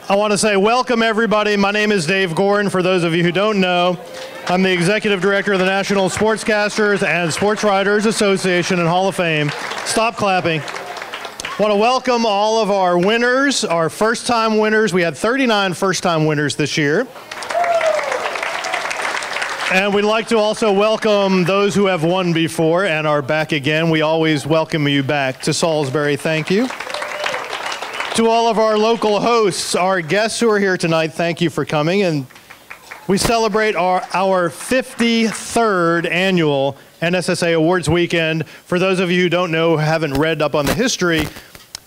I want to say welcome, everybody. My name is Dave Gordon. For those of you who don't know, I'm the Executive Director of the National Sportscasters and Sports Writers Association and Hall of Fame. Stop clapping. I want to welcome all of our winners, our first-time winners. We had 39 first-time winners this year. And we'd like to also welcome those who have won before and are back again. We always welcome you back to Salisbury. Thank you. To all of our local hosts, our guests who are here tonight, thank you for coming. And we celebrate our 53rd annual NSSA Awards Weekend. For those of you who don't know, haven't read up on the history,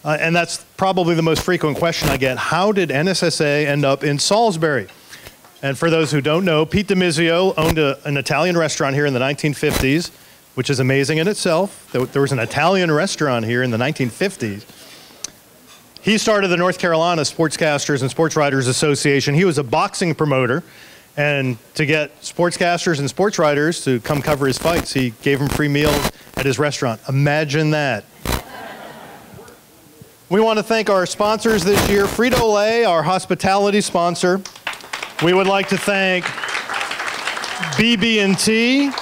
and that's probably the most frequent question I get, how did NSSA end up in Salisbury? And for those who don't know, Pete DiMizio owned an Italian restaurant here in the 1950s, which is amazing in itself. There was an Italian restaurant here in the 1950s. He started the North Carolina Sportscasters and Sports Writers Association. He was a boxing promoter, and to get sportscasters and sports writers to come cover his fights, he gave them free meals at his restaurant. Imagine that. We want to thank our sponsors this year, Frito-Lay, our hospitality sponsor. We would like to thank BB&T,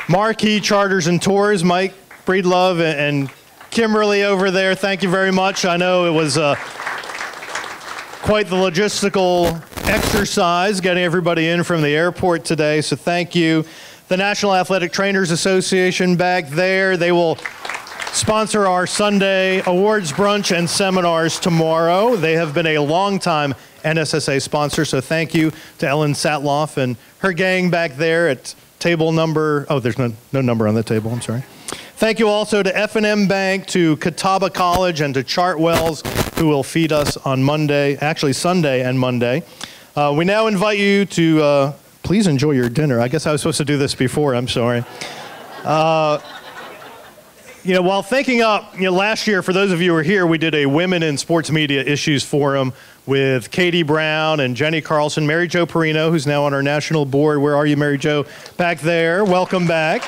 Marquee Charters and Tours, Mike Breedlove and Kimberly over there, thank you very much. I know it was quite the logistical exercise getting everybody in from the airport today, so thank you. The National Athletic Trainers Association back there, they will sponsor our Sunday awards brunch and seminars tomorrow. They have been a long-time NSSA sponsor, so thank you to Ellen Satloff and her gang back there at table number, oh, there's no number on the table, I'm sorry. Thank you also to F&M Bank, to Catawba College, and to Chartwells, who will feed us on Monday, actually Sunday and Monday. We now invite you to please enjoy your dinner. I guess I was supposed to do this before, I'm sorry. While thinking up, last year, for those of you who were here, we did a Women in Sports Media Issues Forum with Katie Brown and Jenny Carlson, Mary Jo Perino, who's now on our national board. Where are you, Mary Jo? Back there. Welcome back.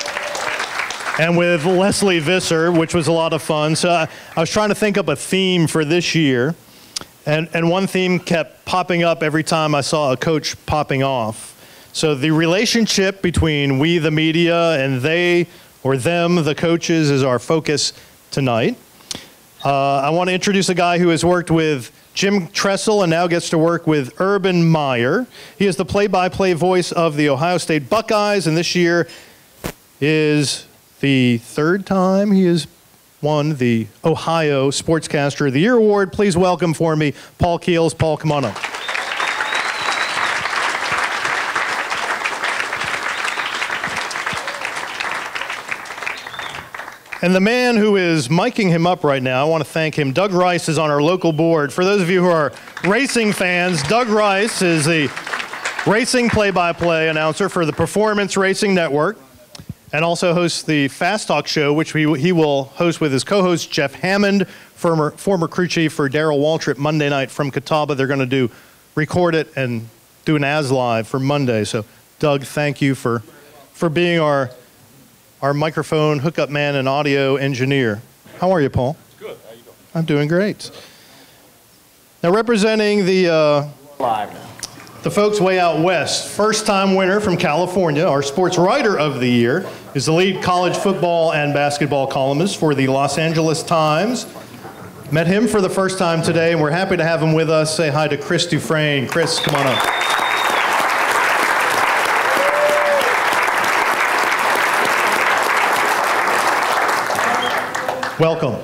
And with Leslie Visser, which was a lot of fun. So I was trying to think up a theme for this year, and one theme kept popping up every time I saw a coach popping off. So the relationship between we, the media, and they or them, the coaches, is our focus tonight. I want to introduce a guy who has worked with Jim Tressel and now gets to work with Urban Meyer. He is the play-by-play voice of the Ohio State Buckeyes, and this year is the third time he has won the Ohio Sportscaster of the Year Award. Please welcome for me Paul Keels. Paul, come on up. And the man who is miking him up right now, I want to thank him. Doug Rice is on our local board. For those of you who are racing fans, Doug Rice is the racing play-by-play announcer for the Performance Racing Network, and also hosts the Fast Talk show, which he will host with his co-host Jeff Hammond, former crew chief for Darrell Waltrip, Monday night from Catawba. They're going to record it and do an as live for Monday. So, Doug, thank you for being our microphone hookup man and audio engineer. How are you, Paul? Good. How you doing? I'm doing great. Now, representing the Live now. The folks way out west, first-time winner from California, our sports writer of the year, is the lead college football and basketball columnist for the Los Angeles Times. Met him for the first time today, and we're happy to have him with us. Say hi to Chris Dufresne. Chris, come on up. Welcome.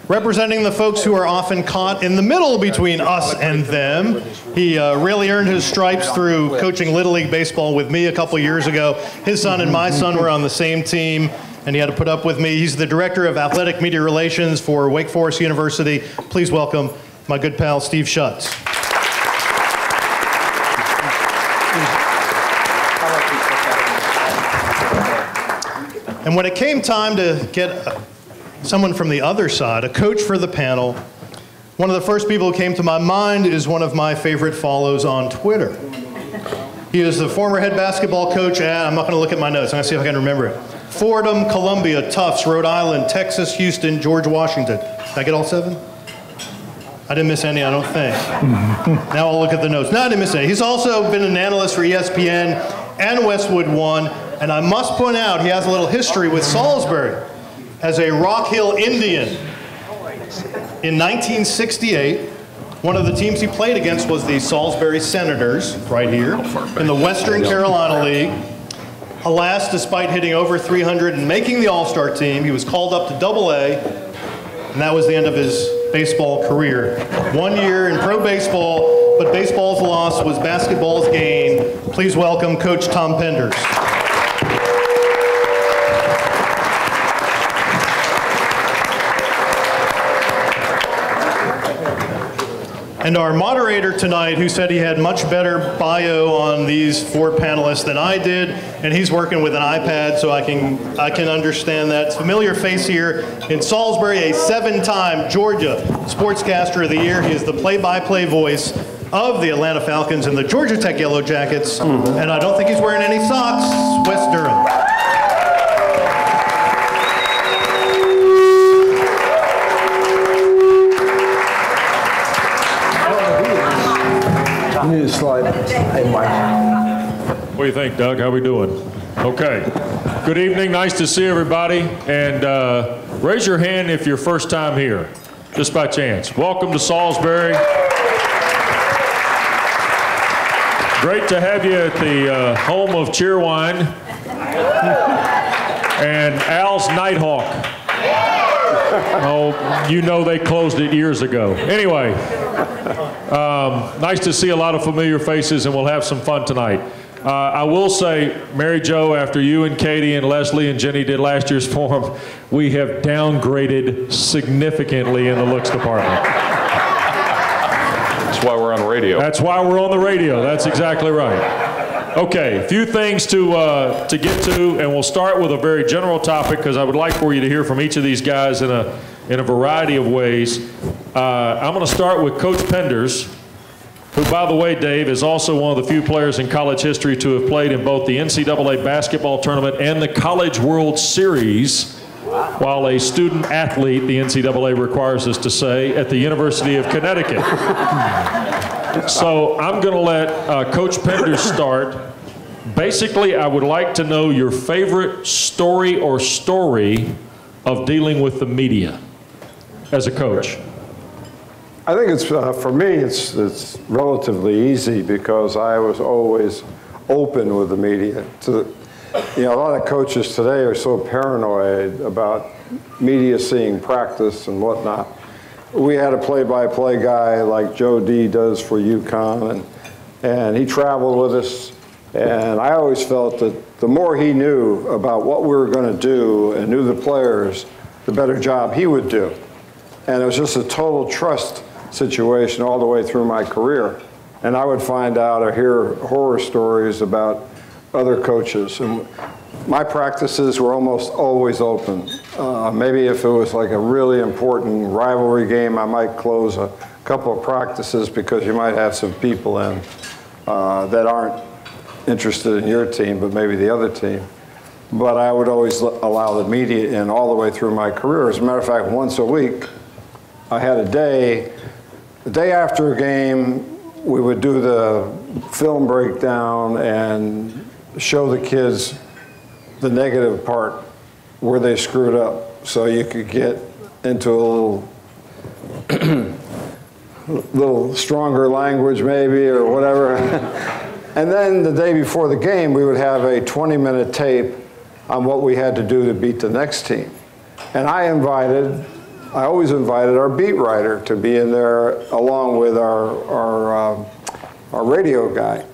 Representing the folks who are often caught in the middle between us and them. He really earned his stripes through coaching Little League Baseball with me a couple years ago. His son and my son were on the same team, and he had to put up with me. He's the Director of Athletic Media Relations for Wake Forest University. Please welcome my good pal, Steve Shutt. And when it came time to get someone from the other side, a coach for the panel, one of the first people who came to my mind is one of my favorite follows on Twitter. He is the former head basketball coach at, I'm not going to look at my notes, I'm going to see if I can remember it, Fordham, Columbia, Tufts, Rhode Island, Texas, Houston, George Washington. Did I get all seven? I didn't miss any, I don't think. Now I'll look at the notes. No, I didn't miss any. He's also been an analyst for ESPN and Westwood One, and I must point out he has a little history with Salisbury as a Rock Hill Indian. In 1968, one of the teams he played against was the Salisbury Senators, right here, in the Western Carolina League. Alas, despite hitting over 300 and making the All-Star team, he was called up to AA, and that was the end of his baseball career. 1 year in pro baseball, but baseball's loss was basketball's gain. Please welcome Coach Tom Penders. And our moderator tonight, who said he had much better bio on these four panelists than I did, and he's working with an iPad, so I can understand that. Familiar face here in Salisbury, a 7-time Georgia Sportscaster of the Year. He is the play-by-play voice of the Atlanta Falcons and the Georgia Tech Yellow Jackets. And I don't think he's wearing any socks. Wes Durham. You need to slide a mic. What do you think, Doug? How we doing? Okay. Good evening. Nice to see everybody. And raise your hand if you're first time here, just by chance. Welcome to Salisbury. Great to have you at the home of Cheerwine and Al's Nighthawk. Oh, you know they closed it years ago. Anyway. Nice to see a lot of familiar faces, and we'll have some fun tonight. I will say, Mary Jo, after you and Katie and Leslie and Jenny did last year's forum, we have downgraded significantly in the looks department. That's why we're on the radio. That's why we're on the radio. That's exactly right. Okay, a few things to get to, and we'll start with a very general topic because I would like for you to hear from each of these guys in a variety of ways. I'm going to start with Coach Penders, who, by the way, Dave, is also one of the few players in college history to have played in both the NCAA basketball tournament and the College World Series, while a student athlete, the NCAA requires us to say, at the University of Connecticut. So I'm going to let Coach Penders start. Basically, I would like to know your favorite story or story of dealing with the media as a coach. I think it's, for me, it's relatively easy because I was always open with the media. A lot of coaches today are so paranoid about media seeing practice and whatnot. We had a play-by-play guy like Joe D does for UConn, and he traveled with us. And I always felt that the more he knew about what we were going to do and knew the players, the better job he would do. And it was just a total trust situation all the way through my career. And I would find out or hear horror stories about other coaches. And my practices were almost always open. Maybe if it was like a really important rivalry game, I might close a couple of practices because you might have some people in that aren't interested in your team, but maybe the other team. But I would always allow the media in all the way through my career. As a matter of fact, once a week, I had the day after a game, we would do the film breakdown and show the kids the negative part where they screwed up, so you could get into a little stronger language maybe or whatever. And then the day before the game, we would have a 20-minute tape on what we had to do to beat the next team. And I always invited our beat writer to be in there along with our radio guy.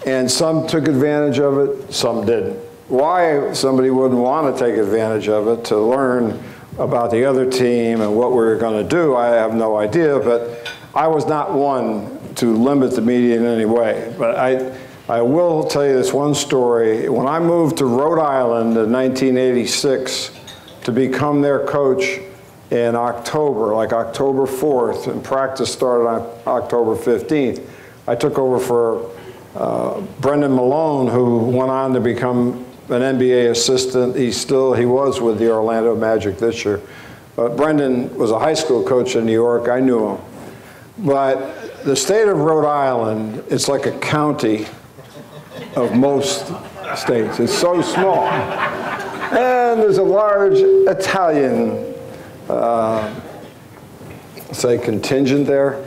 And some took advantage of it, some didn't. Why somebody wouldn't want to take advantage of it to learn about the other team and what we were going to do, I have no idea, but I was not one to limit the media in any way. But I will tell you this one story. When I moved to Rhode Island in 1986 to become their coach in October, like October 4th, and practice started on October 15th, I took over for Brendan Malone, who went on to become an NBA assistant. He was with the Orlando Magic this year. But Brendan was a high school coach in New York. I knew him. But the state of Rhode Island, it's like a county of most states. It's so small. And there's a large Italian, say, contingent there.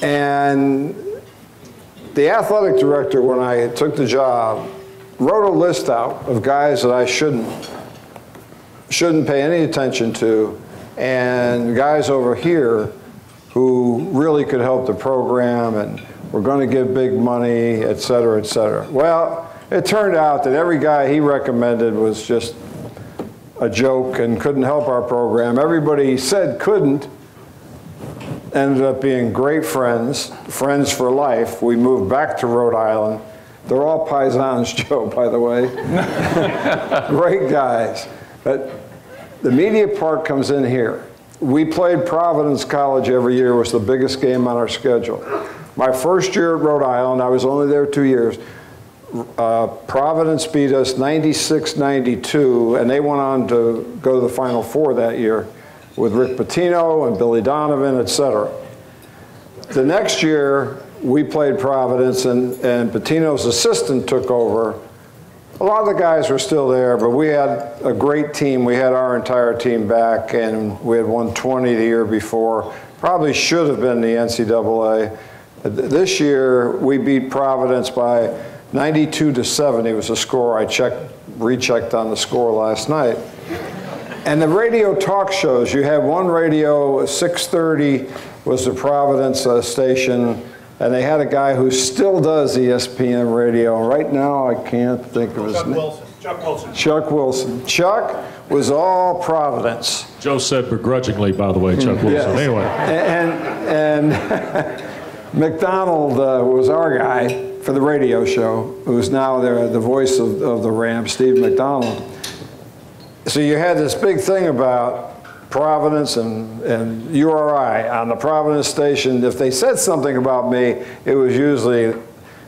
And the athletic director, when I took the job, wrote a list out of guys that I shouldn't pay any attention to, and guys over here who really could help the program and were going to give big money, et cetera, et cetera. Well, it turned out that every guy he recommended was just a joke and couldn't help our program. Everybody he said couldn't ended up being great friends for life. We moved back to Rhode Island. They're all paisans, Joe, by the way. Great guys. But the media part comes in here. We played Providence College every year. It was the biggest game on our schedule. My first year at Rhode Island, I was only there 2 years, Providence beat us 96-92, and they went on to go to the Final Four that year with Rick Pitino and Billy Donovan, et cetera. The next year, we played Providence, and Pitino's assistant took over. A lot of the guys were still there, but we had a great team. We had our entire team back, and we had won 20 the year before. Probably should have been the NCAA. This year, we beat Providence by 92-70 was the score. I rechecked on the score last night. And the radio talk shows, you have one radio, 630 was the Providence station, and they had a guy who still does ESPN radio. Right now, I can't think of his name. Chuck Wilson. Chuck Wilson. Chuck was all Providence. Joe said begrudgingly, by the way, Chuck Wilson. Yes. Anyway. And McDonald was our guy for the radio show, who's now the voice of the Rams, Steve McDonald. So you had this big thing about Providence and URI on the Providence station. If they said something about me, it was usually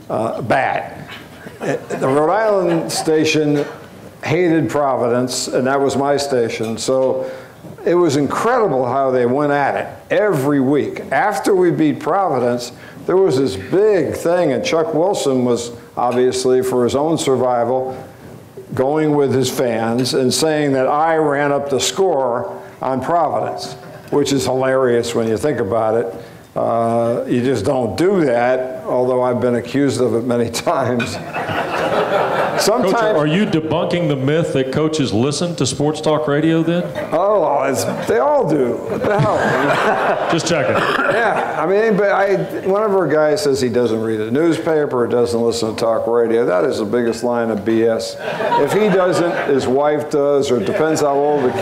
bad. The Rhode Island station hated Providence, and that was my station. So it was incredible how they went at it every week. After we beat Providence, there was this big thing, and Chuck Wilson was obviously, for his own survival, going with his fans and saying that I ran up the score on Providence, which is hilarious when you think about it. You just don't do that, although I've been accused of it many times. Sometimes, Coach, are you debunking the myth that coaches listen to sports talk radio then? Oh, they all do. What the hell? Just checking. Yeah, I mean, but whenever a guy says he doesn't read a newspaper or doesn't listen to talk radio, that is the biggest line of BS. If he doesn't, his wife does, or it depends how old the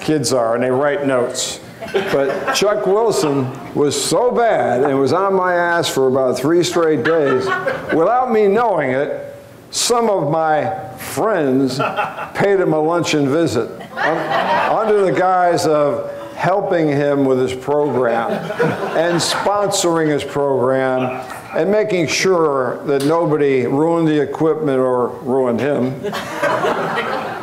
kids are, and they write notes. But Chuck Wilson was so bad and was on my ass for about 3 straight days, without me knowing it. Some of my friends paid him a luncheon visit under the guise of helping him with his program and sponsoring his program and making sure that nobody ruined the equipment or ruined him.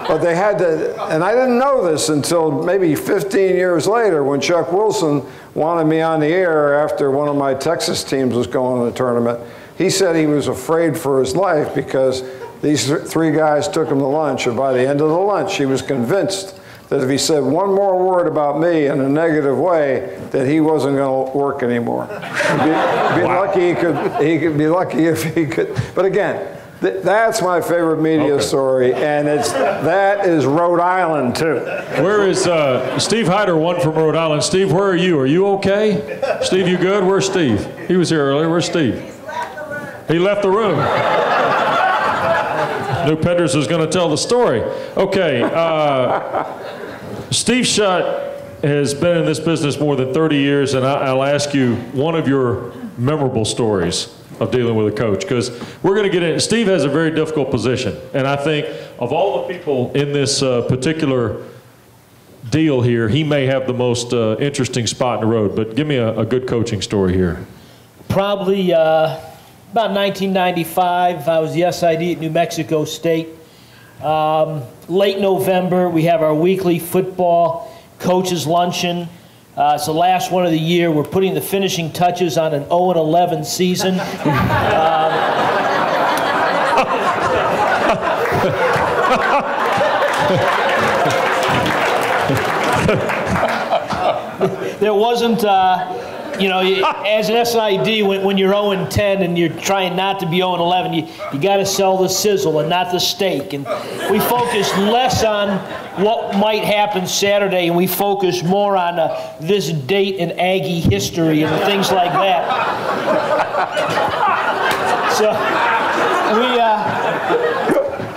But they had to, and I didn't know this until maybe 15 years later when Chuck Wilson wanted me on the air after one of my Texas teams was going to the tournament. He said he was afraid for his life because these 3 guys took him to lunch, and by the end of the lunch, he was convinced that if he said one more word about me in a negative way, that he wasn't going to work anymore. Lucky he could be lucky if he could. But again, that's my favorite media story, and that is Rhode Island too. Where is Steve Hyder, one from Rhode Island? Steve, where are you? Are you okay? Steve, you good? Where's Steve? He was here earlier. Where's Steve? He left the room. Knew Penders was going to tell the story. Okay. Steve Shutt has been in this business more than 30 years, and I'll ask you one of your memorable stories of dealing with a coach, because we're going to get in. Steve has a very difficult position, and I think of all the people in this particular deal here, he may have the most interesting spot in the road. But give me a good coaching story here. Probably about 1995, I was the SID at New Mexico State. Late November, we have our weekly football coaches luncheon. It's the last one of the year. We're putting the finishing touches on an 0-11 season. There wasn't, you know, as an SID, when you're 0-10 and you're trying not to be 0-11, you got to sell the sizzle and not the steak. And we focused less on what might happen Saturday, and we focused more on this date in Aggie history and things like that. So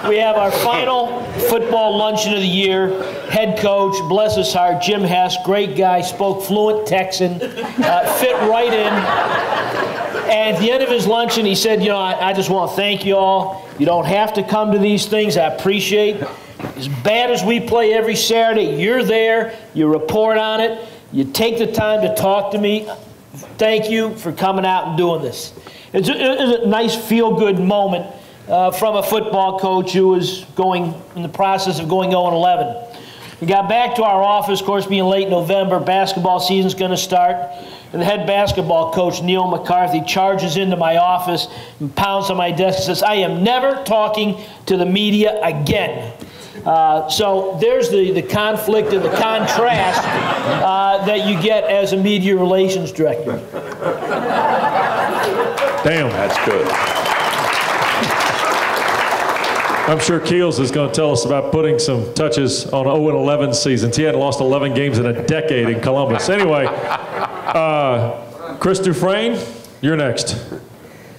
we have our final football luncheon of the year. Head coach, bless his heart, Jim Hess, great guy, spoke fluent Texan, fit right in. And at the end of his luncheon, he said, you know, I just want to thank you all. You don't have to come to these things. I appreciate. As bad as we play every Saturday, you're there, you report on it, you take the time to talk to me. Thank you for coming out and doing this. It's a nice feel-good moment from a football coach who was going in the process of going 0-11. We got back to our office, of course, being late November, basketball season's going to start, and the head basketball coach, Neil McCarthy, charges into my office and pounds on my desk and says, I am never talking to the media again. So there's the conflict and the contrast that you get as a media relations director. Damn. That's good. I'm sure Keels is going to tell us about putting some touches on 0-11 seasons. He hadn't lost 11 games in a decade in Columbus. Anyway, Chris Dufresne, you're next.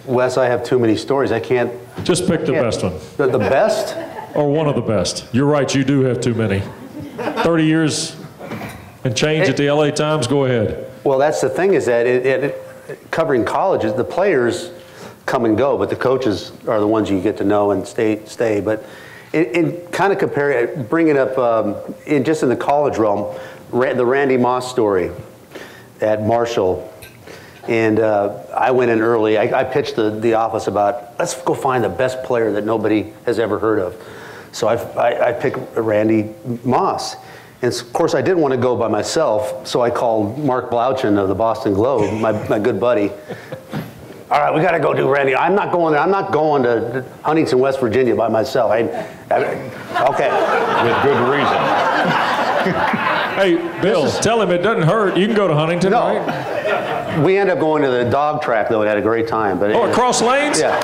Wes, I have too many stories. I can't. Just pick the best one. The best? Or one of the best. You're right, you do have too many. 30 years and change at the LA Times, go ahead. Well, that's the thing is that covering colleges, the players come and go, but the coaches are the ones you get to know and stay. But in kind of bringing up, just in the college realm, the Randy Moss story at Marshall. And I went in early. I pitched the office about, let's go find the best player that nobody has ever heard of. So I picked Randy Moss. And of course, I didn't want to go by myself, so I called Mark Blauchin of the Boston Globe, my good buddy. All right, we got to go do Randy. I'm not going there. I'm not going to Huntington, West Virginia by myself. Okay. With good reason. Hey, Bill, tell him it doesn't hurt. You can go to Huntington, No. right? We ended up going to the dog track, though. We had a great time. But across lanes? Yeah.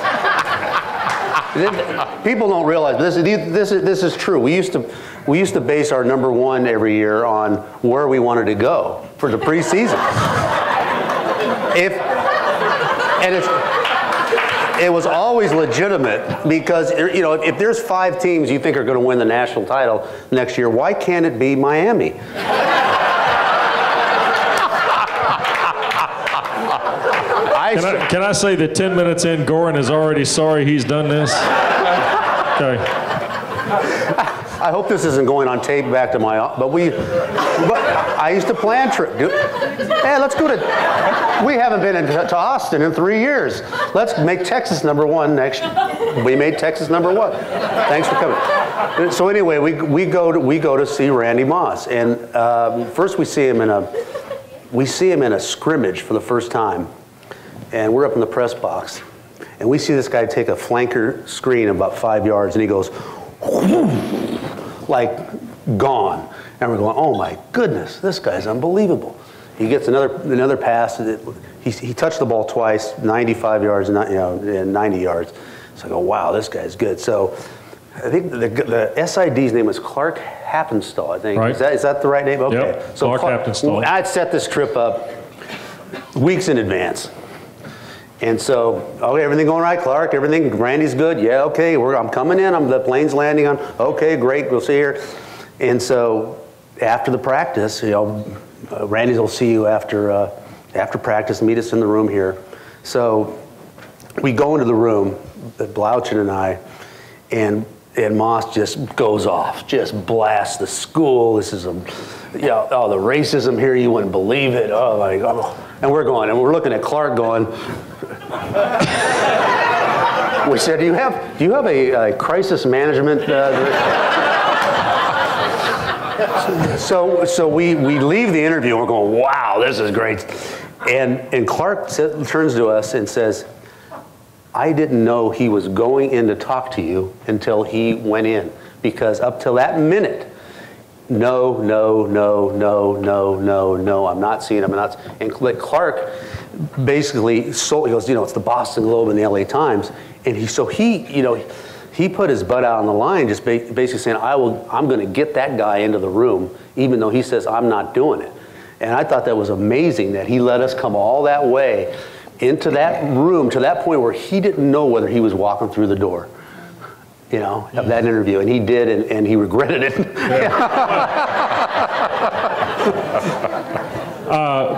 People don't realize this is true. We used to base our #1 every year on where we wanted to go for the preseason. It was always legitimate because, you know, if there's 5 teams you think are going to win the national title next year, why can't it be Miami? Can I say that 10 minutes in, Goran is already sorry he's done this? Okay. I hope this isn't going on tape back to my office, but I used to plan trip. Hey, let's go to, we haven't been to Austin in 3 years. Let's make Texas #1 next year. We made Texas #1. Thanks for coming. So anyway, we go to see Randy Moss, and first we see him in a scrimmage for the first time, and we're up in the press box, and we see this guy take a flanker screen about 5 yards, and he goes, like gone, and we're going, oh my goodness, this guy's unbelievable. He gets another pass. He touched the ball twice, 95 yards, and 90 yards. So I go, wow, this guy's good. So I think the SID's name was Clark Happenstall, I think. Right. Is that the right name? Okay. Yep. So Clark Happenstall. I'd set this trip up weeks in advance. And so, okay, everything going right, Clark? Everything, Randy's good? Yeah, okay, I'm coming in. The plane's landing on. Okay, great, we'll see here. And so after the practice, Randy's will see you after practice, meet us in the room here. So we go into the room, Blauchin and I, and Moss just goes off, just blasts the school. This is the racism here, you wouldn't believe it. Oh my God. And we're looking at Clark going, we said, do you have a crisis management? So we leave the interview and we're going, wow, this is great. And Clark turns to us and says, I didn't know he was going in to talk to you until he went in. Because up till that minute, no, I'm not seeing him. And Clark basically, he goes, it's the Boston Globe and the LA Times. And he put his butt out on the line, just basically saying, I'm going to get that guy into the room, even though he says I'm not doing it. And I thought that was amazing that he let us come all that way into that room to that point where he didn't know whether he was walking through the door, of that interview. And he did, and he regretted it.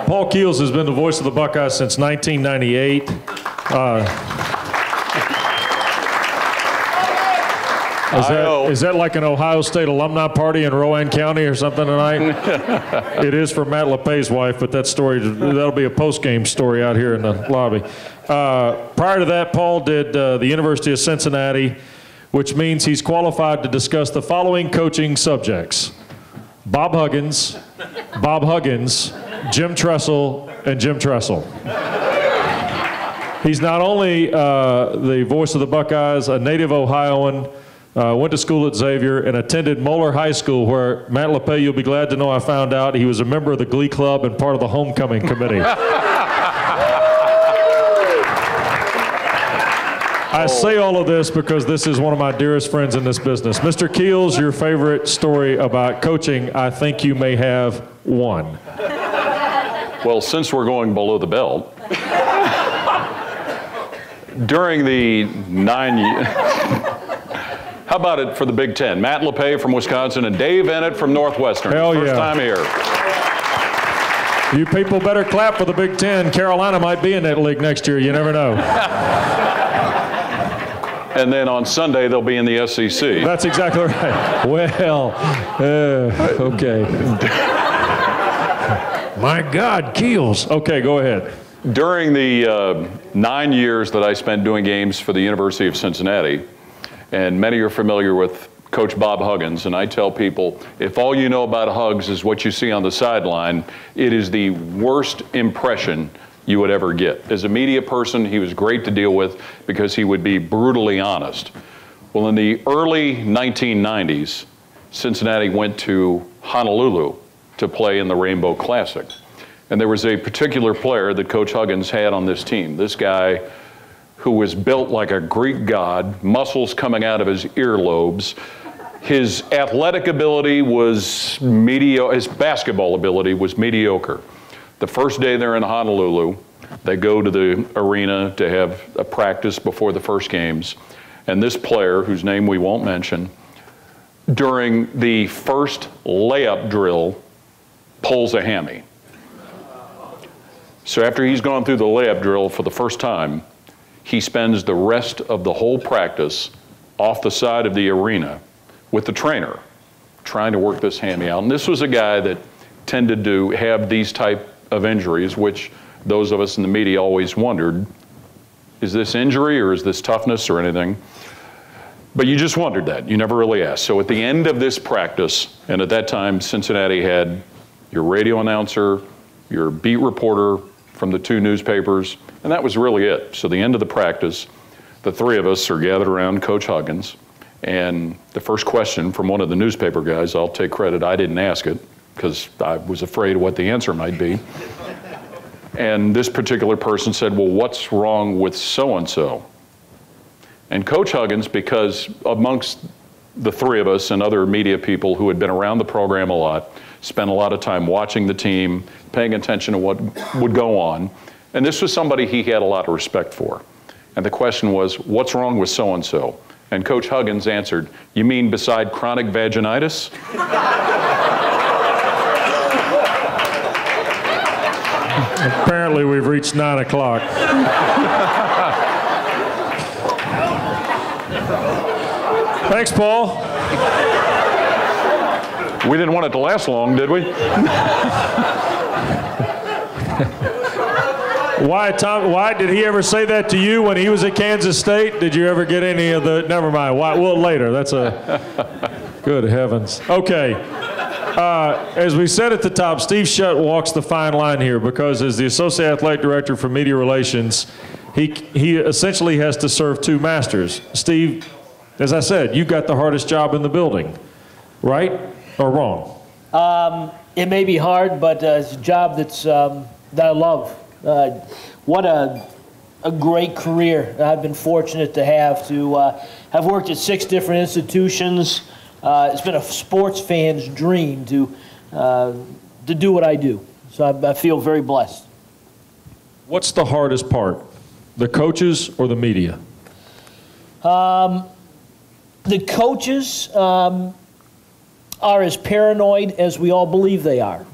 Paul Keels has been the voice of the Buckeyes since 1998. Is that like an Ohio State alumni party in Rowan County or something tonight? It is for Matt LePay's wife, but that'll be a post-game story out here in the lobby. Prior to that, Paul did the University of Cincinnati, which means he's qualified to discuss the following coaching subjects: Bob Huggins, Jim Tressel, and Jim Tressel. He's not only the voice of the Buckeyes, a native Ohioan, went to school at Xavier and attended Moeller High School, where Matt LePay, you'll be glad to know I found out he was a member of the Glee Club and part of the homecoming committee. I say all of this because this is one of my dearest friends in this business. Mr. Keels, your favorite story about coaching, I think you may have one. Well, since we're going below the belt, during the 9 years, how about it for the Big Ten? Matt LePay from Wisconsin and Dave Ennett from Northwestern. Hell First yeah. time here. You people better clap for the Big Ten. Carolina might be in that league next year. You never know. And then on Sunday, they'll be in the SEC. That's exactly right. Well, okay. My God, Keels. Okay, go ahead. During the 9 years that I spent doing games for the University of Cincinnati, and many are familiar with Coach Bob Huggins, and I tell people, if all you know about Hugs is what you see on the sideline, it is the worst impression you would ever get. As a media person, he was great to deal with because he would be brutally honest. Well, in the early 1990s, Cincinnati went to Honolulu to play in the Rainbow Classic. And there was a particular player that Coach Huggins had on this team. This guy who was built like a Greek god, muscles coming out of his earlobes. His athletic ability was mediocre, his basketball ability was mediocre. The first day they're in Honolulu, they go to the arena to have a practice before the first games. And this player, whose name we won't mention, during the first layup drill, pulls a hammy. So after he's gone through the layup drill for the first time, he spends the rest of the whole practice off the side of the arena with the trainer, trying to work this hammy out. And this was a guy that tended to have these type of injuries, which those of us in the media always wondered, is this injury or is this toughness or anything? But you just wondered that. You never really asked. So at the end of this practice, and at that time Cincinnati had your radio announcer, your beat reporter from the two newspapers, and that was really it. So the end of the practice, the three of us are gathered around Coach Huggins, and the first question from one of the newspaper guys, I'll take credit, I didn't ask it because I was afraid of what the answer might be. And this particular person said, well, what's wrong with so-and-so? And Coach Huggins, because amongst the three of us and other media people who had been around the program a lot, spent a lot of time watching the team, paying attention to what would go on. And this was somebody he had a lot of respect for. And the question was, what's wrong with so-and-so? And Coach Huggins answered, you mean beside chronic vaginitis? Apparently we've reached 9 o'clock. Thanks, Paul. We didn't want it to last long, did we? Why, Tom? Why did he ever say that to you when he was at Kansas State? Did you ever get any of the? Never mind. Why? Well, later. That's a. Good heavens. Okay. As we said at the top, Steve Shutt walks the fine line here because as the Associate Athletic Director for Media Relations, he essentially has to serve two masters. Steve, as I said, you've got the hardest job in the building, right or wrong? It may be hard, but it's a job that I love. What a great career I've been fortunate to have worked at 6 different institutions. It's been a sports fan's dream to do what I do. So I feel very blessed. What's the hardest part, the coaches or the media? The coaches are as paranoid as we all believe they are.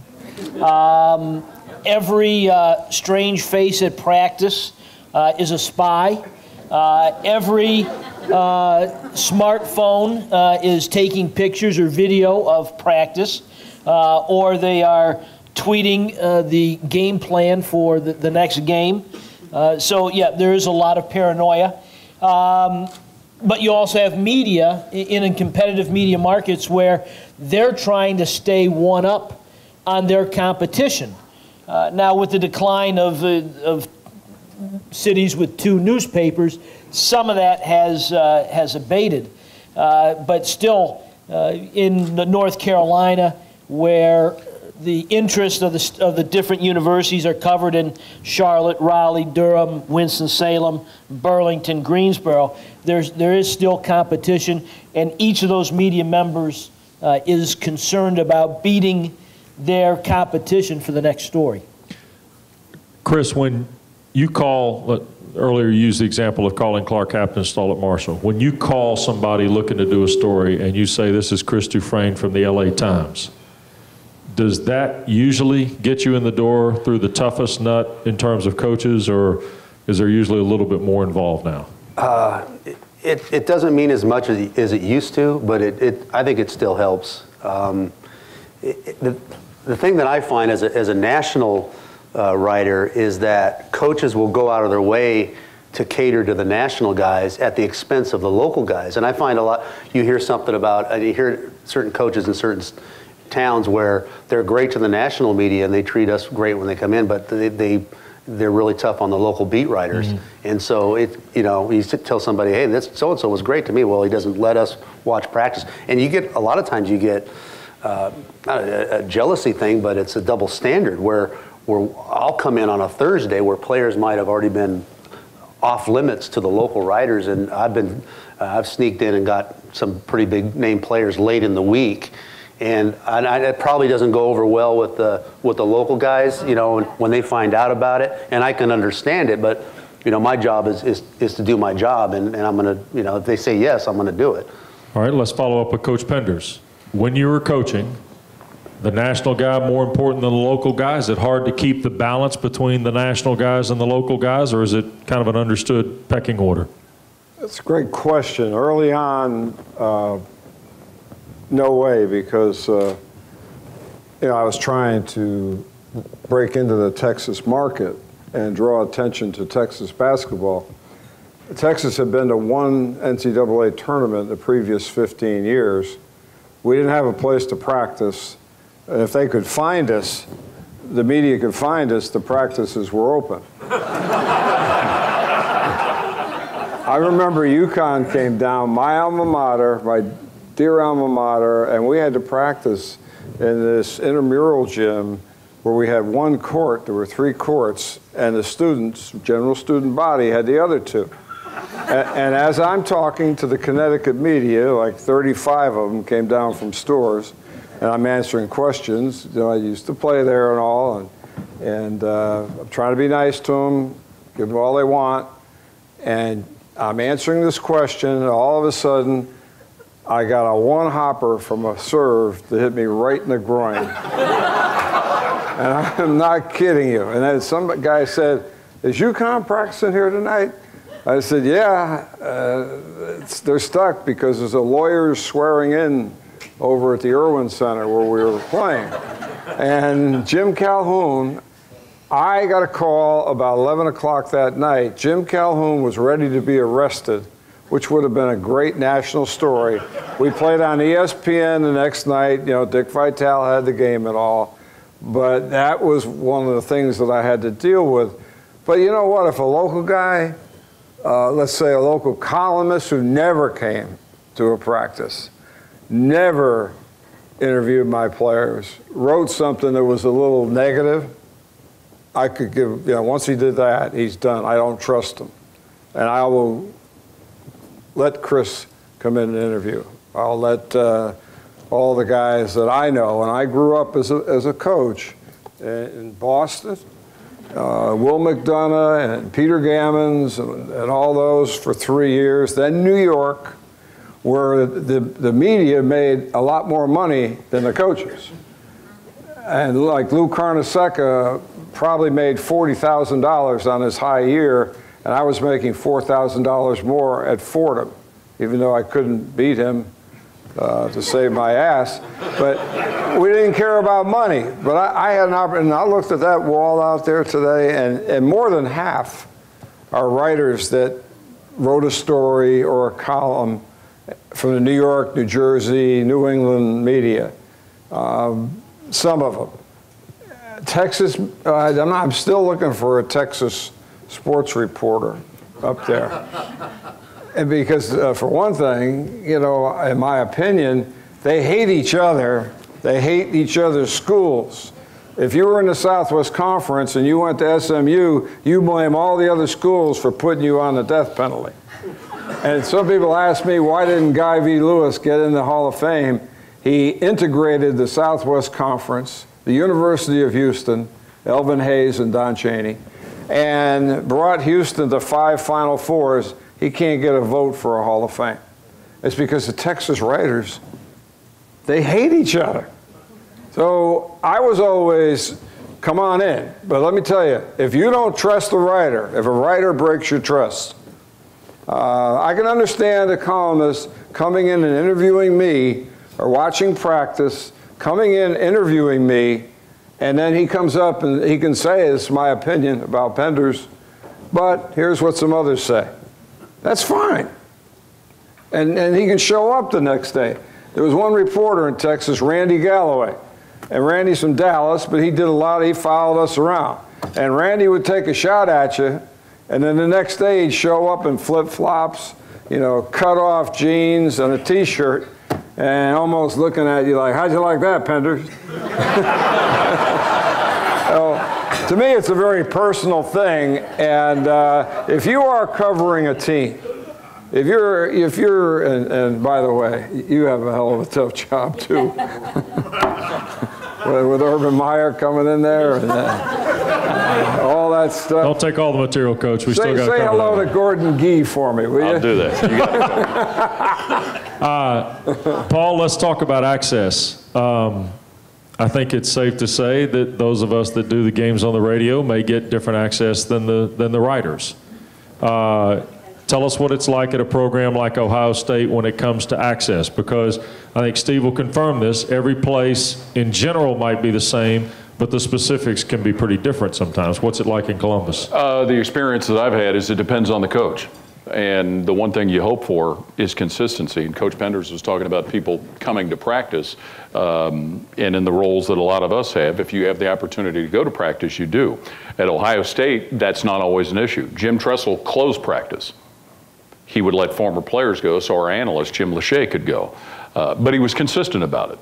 Every strange face at practice is a spy. Every smartphone is taking pictures or video of practice, or they are tweeting the game plan for the next game. So, yeah, there is a lot of paranoia. But you also have media in competitive media markets where they're trying to stay one up on their competition. Now, with the decline of cities with 2 newspapers, some of that has abated. But still, in North Carolina, where the interests of the different universities are covered in Charlotte, Raleigh, Durham, Winston-Salem, Burlington, Greensboro, there is still competition, and each of those media members is concerned about beating their competition for the next story. Chris, when you call, earlier you used the example of calling Clark Captain installed at Marshall. When you call somebody looking to do a story and you say, this is Chris Dufresne from the LA Times, does that usually get you in the door through the toughest nut in terms of coaches, or is there usually a little bit more involved now? It doesn't mean as much as it used to, but I think it still helps. The thing that I find as a national writer is that coaches will go out of their way to cater to the national guys at the expense of the local guys. And I find a lot, you hear something about, you hear certain coaches in certain towns where they're great to the national media and they treat us great when they come in, but they're really tough on the local beat writers. Mm-hmm. And so you tell somebody, hey, this so-and-so was great to me. Well, he doesn't let us watch practice. And you get, a lot of times you get, not a jealousy thing, but it's a double standard where I'll come in on a Thursday where players might have already been off limits to the local writers, and I've sneaked in and got some pretty big name players late in the week. And it probably doesn't go over well with the local guys, when they find out about it. And I can understand it, but my job is to do my job, and I'm gonna, if they say yes, I'm gonna do it. All right, let's follow up with Coach Penders. When you were coaching, the national guy more important than the local guy? Is it hard to keep the balance between the national guys and the local guys, or is it kind of an understood pecking order? That's a great question. Early on, no way, because I was trying to break into the Texas market and draw attention to Texas basketball. Texas had been to one NCAA tournament the previous 15 years. We didn't have a place to practice. And if they could find us, the media could find us, the practices were open. I remember UConn came down, my alma mater, my dear alma mater, and we had to practice in this intramural gym where we had one court, there were 3 courts, and the students, general student body, had the other 2. And as I'm talking to the Connecticut media, like 35 of them came down from stores, and I'm answering questions. I used to play there and all, and I'm trying to be nice to them, give them all they want, and I'm answering this question, and all of a sudden, I got a one-hopper from a serve that hit me right in the groin. And I'm not kidding you. And then some guy said, is UConn practicing here tonight? I said, yeah, they're stuck because there's a lawyer swearing in over at the Irwin Center where we were playing. And Jim Calhoun, I got a call about 11 o'clock that night. Jim Calhoun was ready to be arrested which would have been a great national story. We played on ESPN the next night. You know, Dick Vitale had the game and all. But that was one of the things that I had to deal with. But you know what? If a local guy, let's say a local columnist who never came to a practice, never interviewed my players, wrote something that was a little negative, I could give, you know, once he did that, he's done. I don't trust him. And I will let Chris come in and interview. I'll let all the guys that I know, and I grew up as a coach in Boston, Will McDonough and Peter Gammons and all those for 3 years, then New York, where the media made a lot more money than the coaches. And like Lou Carnesecca probably made $40,000 on his high year, and I was making $4,000 more at Fordham, even though I couldn't beat him to save my ass. But we didn't care about money. But I had an opportunity, and I looked at that wall out there today, and more than half are writers that wrote a story or a column from the New York, New Jersey, New England media. Some of them. Texas, I'm still looking for a Texas sports reporter up there. And because, for one thing, you know, in my opinion, they hate each other. They hate each other's schools. If you were in the Southwest Conference and you went to SMU, you blame all the other schools for putting you on the death penalty. And some people ask me, why didn't Guy V. Lewis get in the Hall of Fame? He integrated the Southwest Conference, the University of Houston, Elvin Hayes and Don Chaney, and brought Houston to 5 Final Fours. He can't get a vote for a Hall of Fame. It's because the Texas writers, they hate each other. So I was always, come on in. But let me tell you, if you don't trust the writer, if a writer breaks your trust, I can understand a columnist coming in and interviewing me or watching practice, coming in, interviewing me, and then he comes up and he can say, it's my opinion about Penders, but here's what some others say. That's fine. And he can show up the next day. There was one reporter in Texas, Randy Galloway, and Randy's from Dallas, but he followed us around. And Randy would take a shot at you, and then the next day he'd show up in flip-flops, you know, cut off jeans and a t-shirt, and almost looking at you like, how'd you like that, Penders? So, to me, it's a very personal thing, and if you are covering a team, if you're, and by the way, you have a hell of a tough job too, with Urban Meyer coming in there and all that stuff. Don't take all the material, Coach. We still got to cover Say hello to Gordon Gee for me, will you? I'll do that. You got it. Paul, let's talk about access. I think it's safe to say that those of us that do the games on the radio may get different access than the writers. Tell us what it's like at a program like Ohio State when it comes to access, because I think Steve will confirm this. Every place in general might be the same, but the specifics can be pretty different sometimes. What's it like in Columbus? The experience that I've had is it depends on the coach. And the one thing you hope for is consistency. And Coach Penders was talking about people coming to practice, and in the roles that a lot of us have, if you have the opportunity to go to practice, you do. At Ohio State, that's not always an issue. Jim Tressel closed practice. He would let former players go so our analyst, Jim Lachey, could go. But he was consistent about it.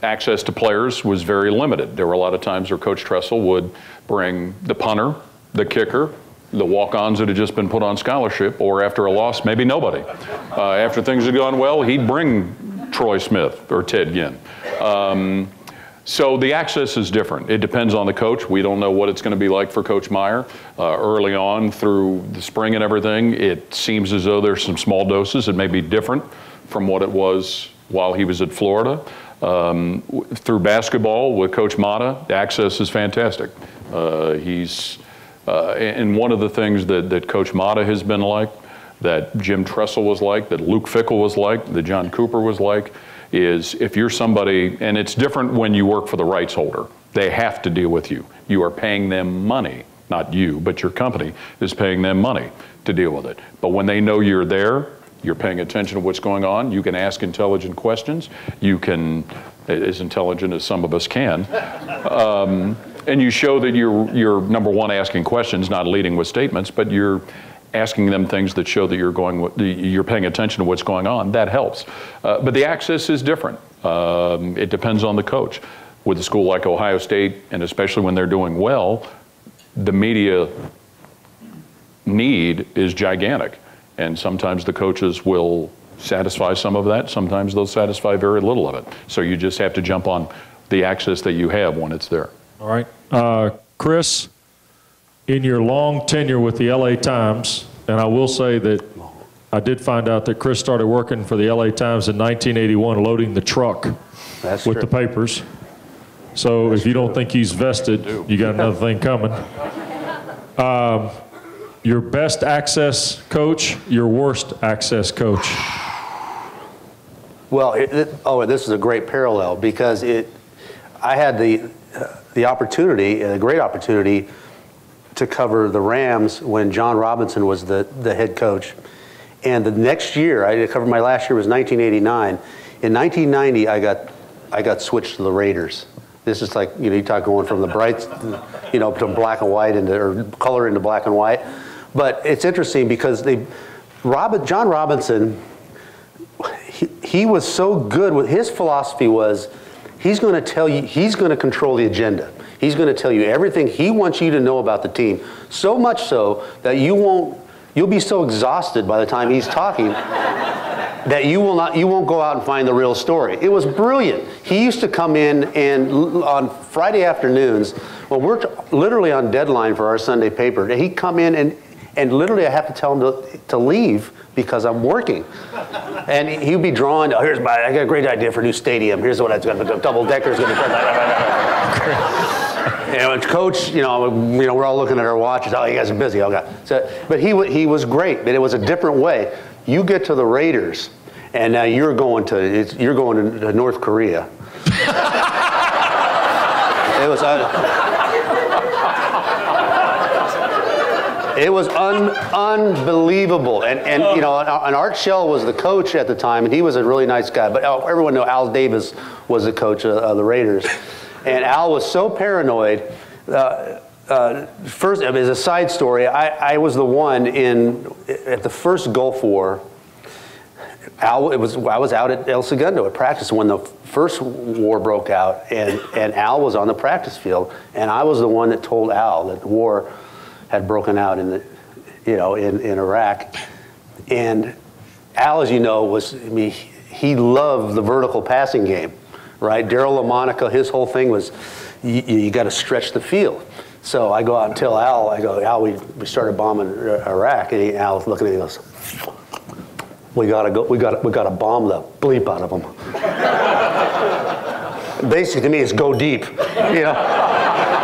Access to players was very limited. There were a lot of times where Coach Tressel would bring the punter, the kicker, the walk-ons that had just been put on scholarship, or after a loss, maybe nobody. After things had gone well, he'd bring Troy Smith or Ted Ginn. So the access is different. It depends on the coach. We don't know what it's going to be like for Coach Meyer. Early on through the spring and everything, it seems as though there's some small doses. It may be different from what it was while he was at Florida. Through basketball with Coach Mata, the access is fantastic. And one of the things that Coach Mata has been like, that Jim Tressel was like, that Luke Fickell was like, that John Cooper was like, is if you're somebody, and it's different when you work for the rights holder. They have to deal with you. You are paying them money not you, but your company is paying them money to deal with it. But when they know you're there, you're paying attention to what's going on, you can ask intelligent questions, you can, as intelligent as some of us can, and you show that you're number one, asking questions, not leading with statements, but you're asking them things that show that you're paying attention to what's going on. That helps. But the access is different. It depends on the coach. With a school like Ohio State, and especially when they're doing well, the media need is gigantic. And sometimes the coaches will satisfy some of that. Sometimes they'll satisfy very little of it. So you just have to jump on the access that you have when it's there. All right. Chris, in your long tenure with the LA Times, and I will say that I did find out that Chris started working for the LA Times in 1981, loading the truck with the papers. So if you don't think he's vested, you got another thing coming. Your best access coach, your worst access coach. Well, this is a great parallel because I had the opportunity, a great opportunity, to cover the Rams when John Robinson was the head coach. And the next year, I covered my last year was 1989. In 1990, I got switched to the Raiders. This is like, you talk going from the brights, to black and white or color into black and white. But it's interesting because John Robinson, he was so good with his philosophy was he's going to control the agenda. He's going to tell you everything he wants you to know about the team. So much so that you'll be so exhausted by the time he's talking that you won't go out and find the real story. It was brilliant. He used to come in and on Friday afternoons, when we're literally on deadline for our Sunday paper, he'd come in and literally I have to tell him to leave because I'm working. And he'd be drawing, I got a great idea for a new stadium. Here's what it's going to be, double decker's going to be. And coach, we're all looking at our watches. Oh, you guys are busy. Okay. But he was great, but it was a different way. You get to the Raiders, and now you're going to North Korea. It was unbelievable. And Art Shell was the coach at the time, and he was a really nice guy. But everyone knows Al Davis was the coach of the Raiders. And Al was so paranoid. First, as a side story, I was the one at the first Gulf War. I was out at El Segundo at practice when the first war broke out, and Al was on the practice field, and I was the one that told Al that the war had broken out in Iraq. And Al, as you know, he loved the vertical passing game. Right, Daryl LaMonica, his whole thing was, you got to stretch the field. So I go out and tell Al, Al, we started bombing Iraq, and Al was looking at me and goes, we got to bomb the bleep out of them. Basically, to me, it's go deep.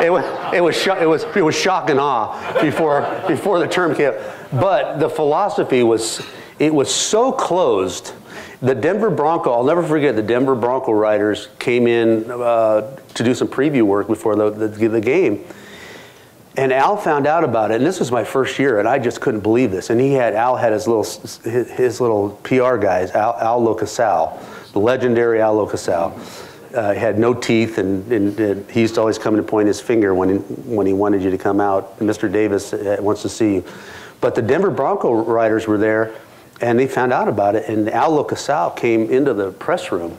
It was shock and awe before the term came. But the philosophy was so closed. The Denver Bronco, I'll never forget, the Denver Bronco writers came in to do some preview work before the game. And Al found out about it, and this was my first year, and I just couldn't believe this. And Al had his little PR guys, Al Locasal, the legendary Al Locasal. Had no teeth, and he used to always come and point his finger when he wanted you to come out. Mr. Davis wants to see you. But the Denver Bronco writers were there, and they found out about it, and Al Locasal came into the press room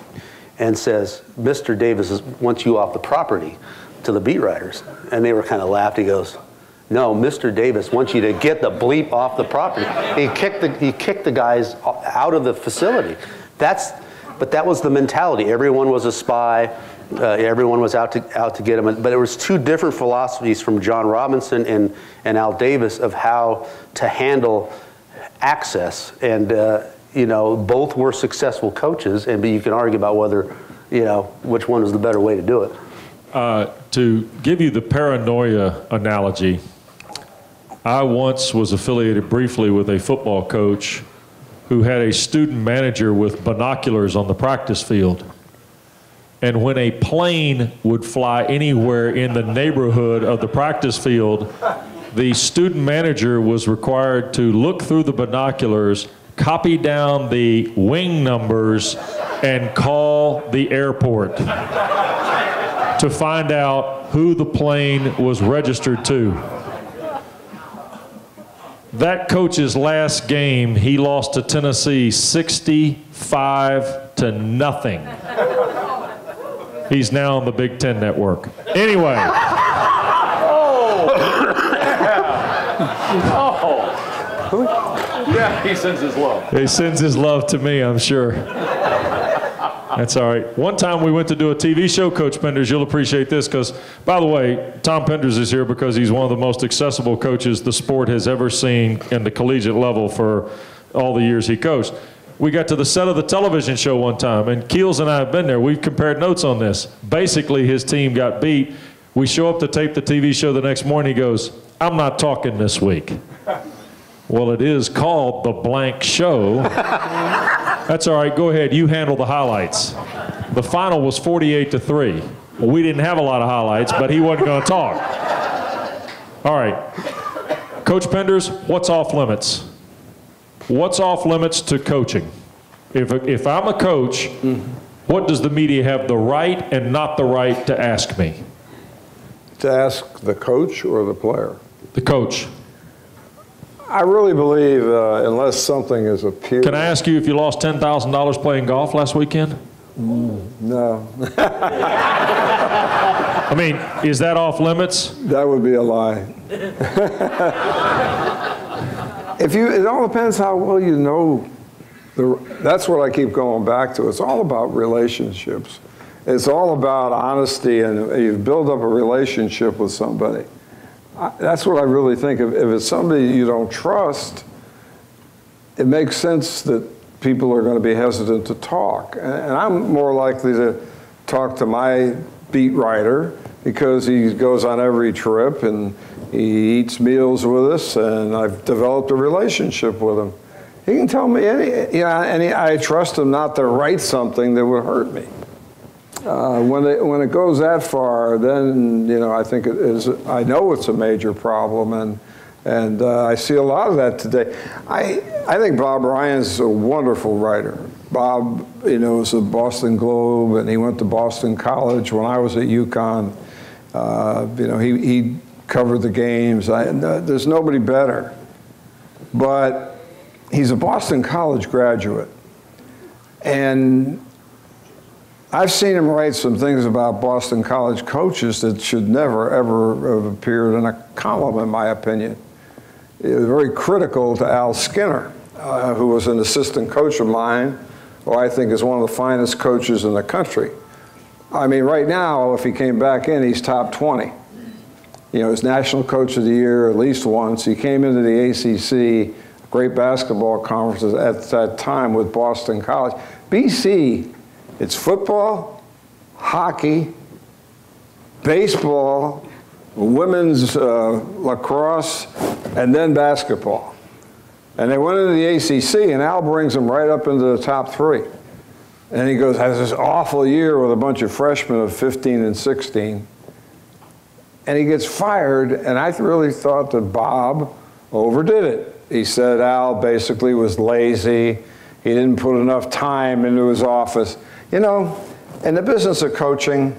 and says, Mr. Davis wants you off the property to the beat writers. And they were kind of laughed. He goes, no, Mr. Davis wants you to get the bleep off the property. He kicked the guys out of the facility. But that was the mentality. Everyone was a spy. Everyone was out to get him. But there was two different philosophies from John Robinson and Al Davis of how to handle access, and both were successful coaches, but you can argue about whether which one was the better way to do it. To give you the paranoia analogy, I once was affiliated briefly with a football coach who had a student manager with binoculars on the practice field, and when a plane would fly anywhere in the neighborhood of the practice field, the student manager was required to look through the binoculars, copy down the wing numbers, and call the airport to find out who the plane was registered to. That coach's last game, he lost to Tennessee 65-0. He's now on the Big Ten Network. Anyway. Yeah, he sends his love. He sends his love to me, I'm sure. That's all right. One time we went to do a TV show, Coach Penders, you'll appreciate this, because, by the way, Tom Penders is here because he's one of the most accessible coaches the sport has ever seen in the collegiate level for all the years he coached. We got to the set of the television show one time, and Keels and I have been there. We've compared notes on this. Basically, his team got beat. We show up to tape the TV show the next morning. He goes, "I'm not talking this week." Well, it is called The Blank Show. That's all right. Go ahead. You handle the highlights. The final was 48-3. Well, we didn't have a lot of highlights, but he wasn't going to talk. All right. Coach Penders, what's off limits? What's off limits to coaching? If I'm a coach, what does the media have the right and not the right to ask me? To ask the coach or the player? The coach. I really believe unless something is appeared. Can I ask you if you lost $10,000 playing golf last weekend? No. I mean, is that off limits? That would be a lie. It all depends how well you know. That's what I keep going back to. It's all about relationships. It's all about honesty, and you build up a relationship with somebody. That's what I really think. If it's somebody you don't trust, it makes sense that people are going to be hesitant to talk. And I'm more likely to talk to my beat writer because he goes on every trip and he eats meals with us, and I've developed a relationship with him. He can tell me I trust him not to write something that would hurt me. When it goes that far, then I think it is. I know it's a major problem, and I see a lot of that today. I think Bob Ryan's a wonderful writer. Bob, is a Boston Globe, and he went to Boston College when I was at UConn. He covered the games. There's nobody better, but he's a Boston College graduate, and I've seen him write some things about Boston College coaches that should never, ever have appeared in a column, in my opinion. He was very critical to Al Skinner, who was an assistant coach of mine, who I think is one of the finest coaches in the country. I mean, right now, if he came back in, he's top 20. He's National Coach of the Year at least once. He came into the ACC, great basketball conferences at that time with Boston College. BC, it's football, hockey, baseball, women's lacrosse, and then basketball. And they went into the ACC, and Al brings them right up into the top 3. And he goes, has this awful year with a bunch of freshmen of 15 and 16. And he gets fired, and I really thought that Bob overdid it. He said Al basically was lazy. He didn't put enough time into his office. In the business of coaching,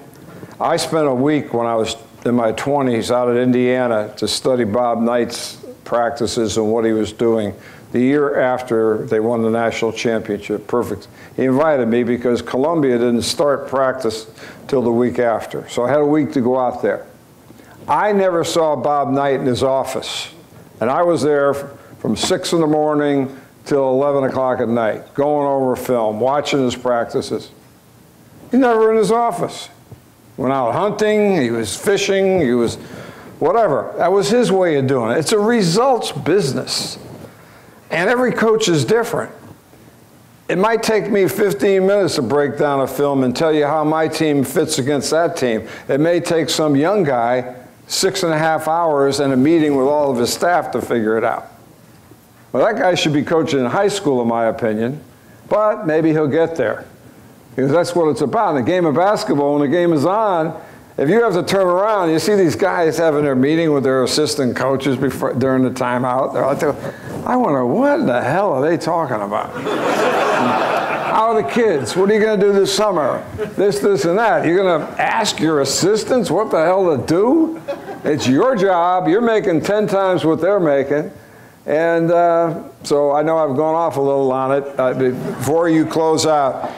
I spent a week when I was in my 20s out at Indiana to study Bob Knight's practices and what he was doing the year after they won the national championship. Perfect. He invited me because Columbia didn't start practice till the week after. So I had a week to go out there. I never saw Bob Knight in his office. And I was there from 6 in the morning till 11 o'clock at night, going over film, watching his practices. He's never in his office. Went out hunting, he was fishing, he was whatever. That was his way of doing it. It's a results business. And every coach is different. It might take me 15 minutes to break down a film and tell you how my team fits against that team. It may take some young guy 6.5 hours and a meeting with all of his staff to figure it out. Well, that guy should be coaching in high school, in my opinion, but maybe he'll get there. Because that's what it's about. In the game of basketball, when the game is on, if you have to turn around, you see these guys having their meeting with their assistant coaches during the timeout. They're like, I wonder, what the hell are they talking about? How are the kids? What are you going to do this summer? This, and that. You're going to ask your assistants what the hell to do? It's your job. You're making 10 times what they're making. And so I know I've gone off a little on it. Before you close out,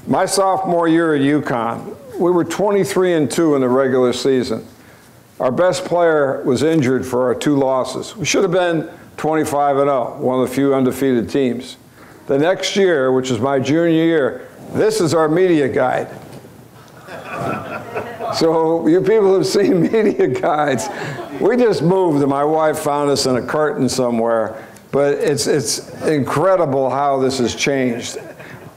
my sophomore year at UConn, we were 23-2 in the regular season. Our best player was injured for our 2 losses. We should have been 25-0, one of the few undefeated teams. The next year, which is my junior year, this is our media guide. So you people have seen media guides. We just moved, and my wife found us in a carton somewhere. But it's incredible how this has changed.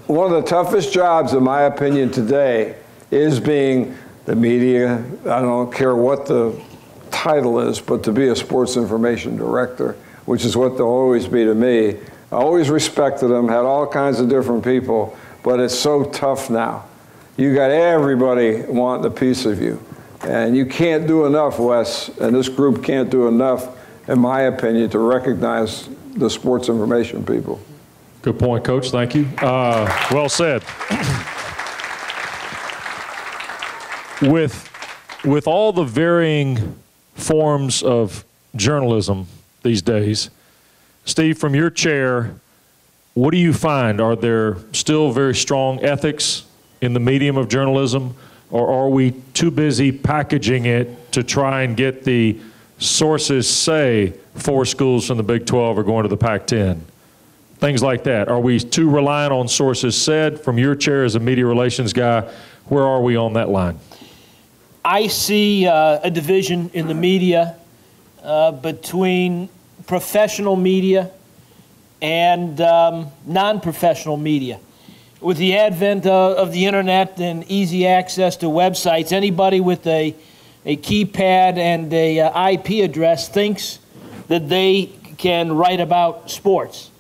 One of the toughest jobs, in my opinion, today is being the media. I don't care what the title is, but to be a sports information director, which is what they'll always be to me. I always respected them, had all kinds of different people, but it's so tough now. You got everybody wanting a piece of you. And you can't do enough, Wes, and this group can't do enough, in my opinion, to recognize the sports information people. Good point, Coach. Thank you. Well said. With all the varying forms of journalism these days, Steve, from your chair, what do you find? Are there still very strong ethics in the medium of journalism, or are we too busy packaging it to try and get the sources say 4 schools from the Big 12 are going to the Pac-10? Things like that. Are we too reliant on sources said? From your chair as a media relations guy, where are we on that line? I see a division in the media between professional media and non-professional media. With the advent of the internet and easy access to websites, anybody with a keypad and a IP address thinks that they can write about sports.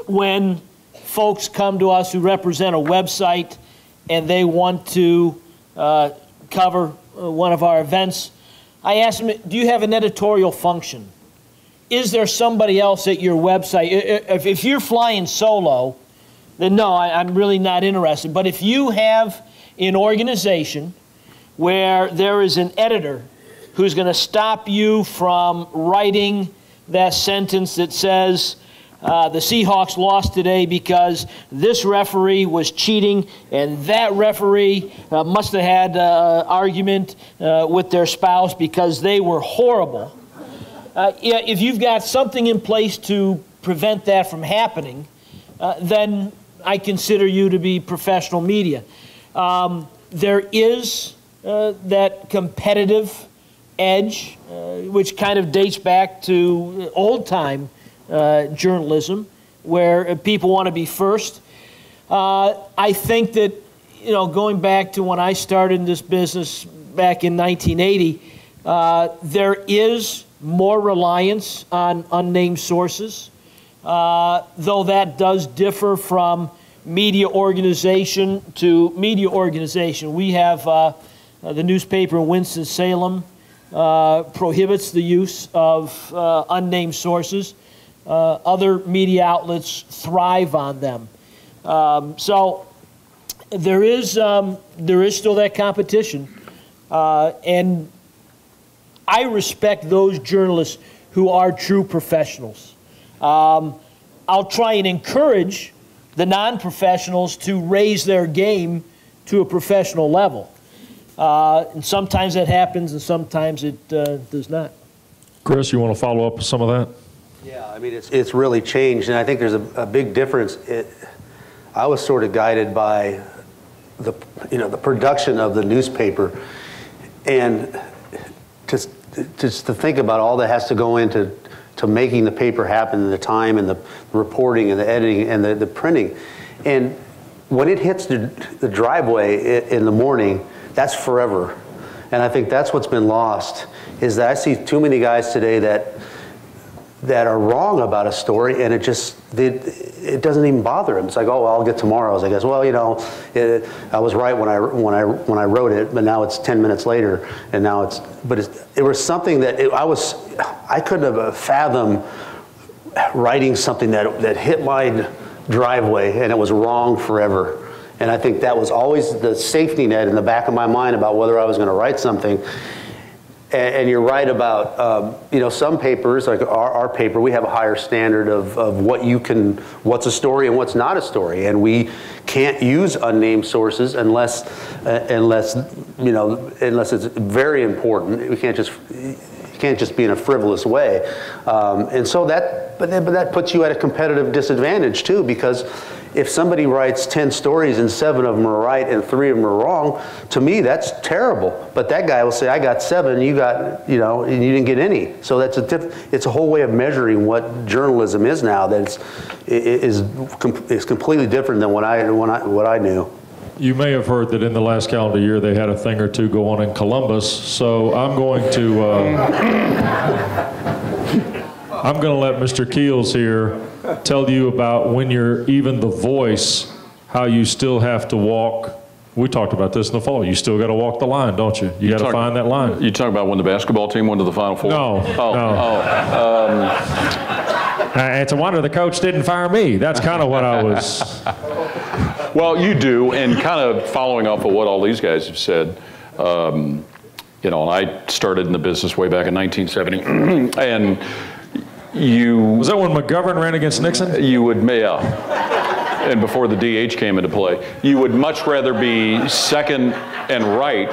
When folks come to us who represent a website and they want to cover one of our events, I ask them, do you have an editorial function? Is there somebody else at your website? If you're flying solo, then no, I'm really not interested. But if you have an organization where there is an editor who's going to stop you from writing that sentence that says, the Seahawks lost today because this referee was cheating and that referee must have had an argument with their spouse because they were horrible. If you've got something in place to prevent that from happening, then I consider you to be professional media. There is that competitive edge, which kind of dates back to old-time journalism, where people want to be first. I think that, going back to when I started in this business back in 1980, there is more reliance on unnamed sources, though that does differ from media organization to media organization. We have the newspaper in Winston-Salem prohibits the use of unnamed sources. Other media outlets thrive on them. So there is still that competition, and I respect those journalists who are true professionals. I'll try and encourage the non-professionals to raise their game to a professional level. And sometimes that happens and sometimes it does not. Chris, you want to follow up with some of that? Yeah, I mean, it's really changed, and I think there's a big difference. I was sort of guided by the production of the newspaper, and just to think about all that has to go into making the paper happen, and the time and the reporting and the editing and the printing. And when it hits the driveway in the morning, that's forever. And I think that's what's been lost, is that I see too many guys today that are wrong about a story, and it it doesn't even bother him. It's like, oh, well, I'll get tomorrow's. I guess, well, you know, I was right when I wrote it, but now it's 10 minutes later, and now it was something that I couldn't have fathomed writing something that hit my driveway and it was wrong forever. And I think that was always the safety net in the back of my mind about whether I was going to write something. And you're right about, you know, some papers, like our paper, we have a higher standard of what's a story and what's not a story. And we can't use unnamed sources unless it's very important. We can't just be in a frivolous way. And so but that puts you at a competitive disadvantage too, because if somebody writes 10 stories and 7 of them are right and 3 of them are wrong, to me that's terrible. But that guy will say, I got 7, you got, you know, and you didn't get any. So it's a whole way of measuring what journalism is now that is completely different than what I knew. You may have heard that in the last calendar year they had a thing or two go on in Columbus. So I'm going to let Mr. Keels here tell you about when you're even the voice, how you still have to walk. We talked about this in the fall. You still got to walk the line, don't you? You got to find that line. You talk about when the basketball team went to the Final Four? No. It's a wonder the coach didn't fire me. That's kind of what I was. Well, you do, and kind of following off of what all these guys have said, you know, and I started in the business way back in 1970, and was that when McGovern ran against Nixon? You would, yeah. And before the DH came into play, you would much rather be second and right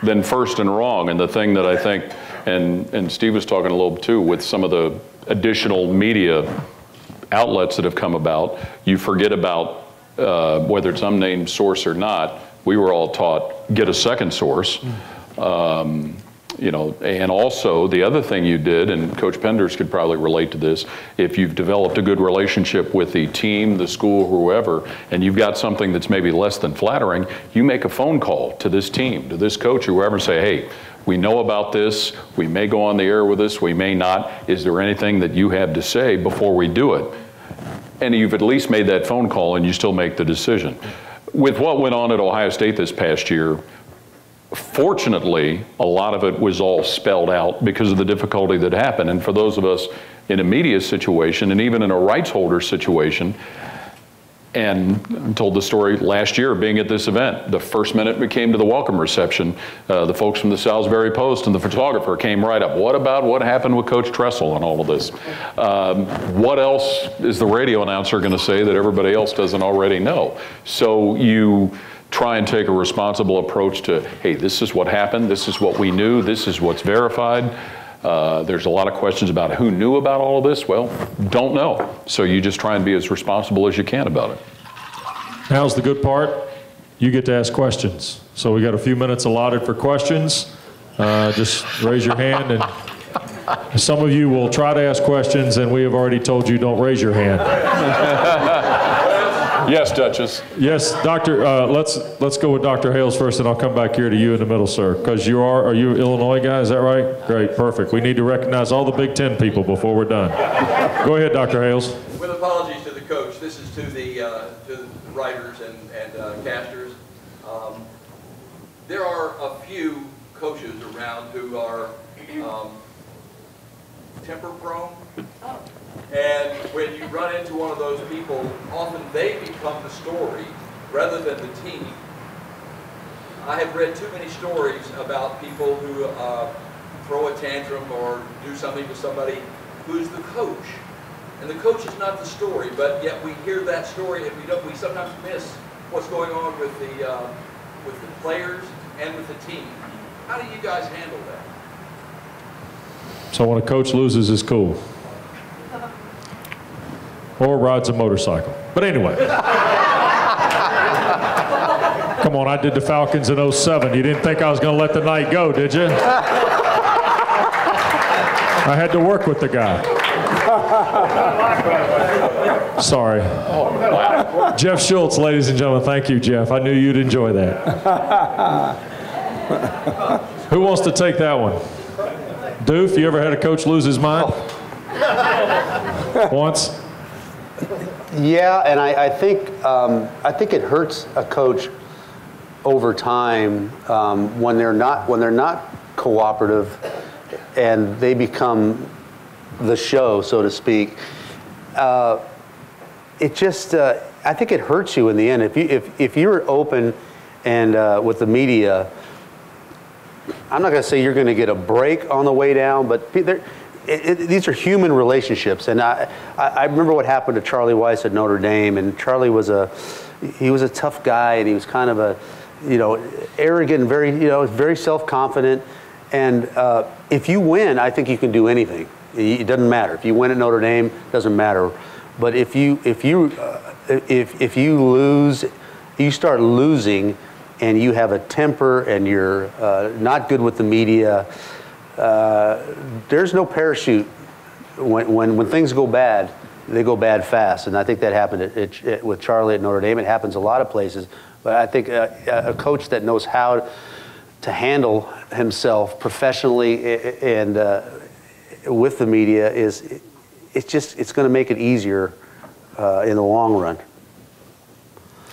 than first and wrong. And the thing that I think, and Steve was talking a little too, with some of the additional media outlets that have come about, you forget about whether it's unnamed source or not. We were all taught, get a second source. You know, and also the other thing you did, and Coach Penders could probably relate to this, if you've developed a good relationship with the team, the school, whoever, and you've got something that's maybe less than flattering, you make a phone call to this team, to this coach, or whoever, and say, hey, we know about this, we may go on the air with this, we may not, is there anything that you have to say before we do it? And you've at least made that phone call and you still make the decision. With what went on at Ohio State this past year, fortunately, a lot of it was all spelled out because of the difficulty that happened. And for those of us in a media situation and even in a rights holder situation, and I told the story last year being at this event, the first minute we came to the welcome reception, the folks from the Salisbury Post and the photographer came right up. What about what happened with Coach Tressel and all of this? What else is the radio announcer going to say that everybody else doesn't already know? So you try and take a responsible approach to, hey, this is what happened, this is what we knew, this is what's verified. There's a lot of questions about who knew about all of this. Well, don't know. So you just try and be as responsible as you can about it. Now's the good part. You get to ask questions. So we got a few minutes allotted for questions. Just raise your hand, and some of you will try to ask questions, and we have already told you don't raise your hand. Yes, Duchess. Yes, Doctor. Let's go with Dr. Hales first, and I'll come back here to you in the middle, sir. Because are you an Illinois guy? Is that right? Great, perfect. We need to recognize all the Big Ten people before we're done. Go ahead, Dr. Hales. With apologies to the coach, this is to the writers and casters. There are a few coaches around who are temper prone. And when you run into one of those people, often they become the story rather than the team. I have read too many stories about people who throw a tantrum or do something to somebody who's the coach. And the coach is not the story, but yet we hear that story and we sometimes miss what's going on with the players and with the team. How do you guys handle that? So when a coach loses his cool. Or rides a motorcycle. But anyway. Come on, I did the Falcons in 07. You didn't think I was going to let the night go, did you? I had to work with the guy. Sorry. Jeff Schultz, ladies and gentlemen. Thank you, Jeff. I knew you'd enjoy that. Who wants to take that one? Doof, you ever had a coach lose his mind? Once? Yeah, and I think it hurts a coach over time when they're not cooperative and they become the show, so to speak. It just I think it hurts you in the end if you're open and with the media. I'm not going to say you're going to get a break on the way down, but these are human relationships. And I remember what happened to Charlie Weiss at Notre Dame. And Charlie was a tough guy, and he was kind of a, arrogant and very self-confident. And if you win, I think you can do anything. It doesn't matter if you win at Notre Dame. It doesn't matter. But if you lose, you start losing, and you have a temper, and you're not good with the media. There's no parachute. When things go bad, they go bad fast, and I think that happened with Charlie at Notre Dame. It happens a lot of places, but I think a coach that knows how to handle himself professionally and with the media it's going to make it easier in the long run.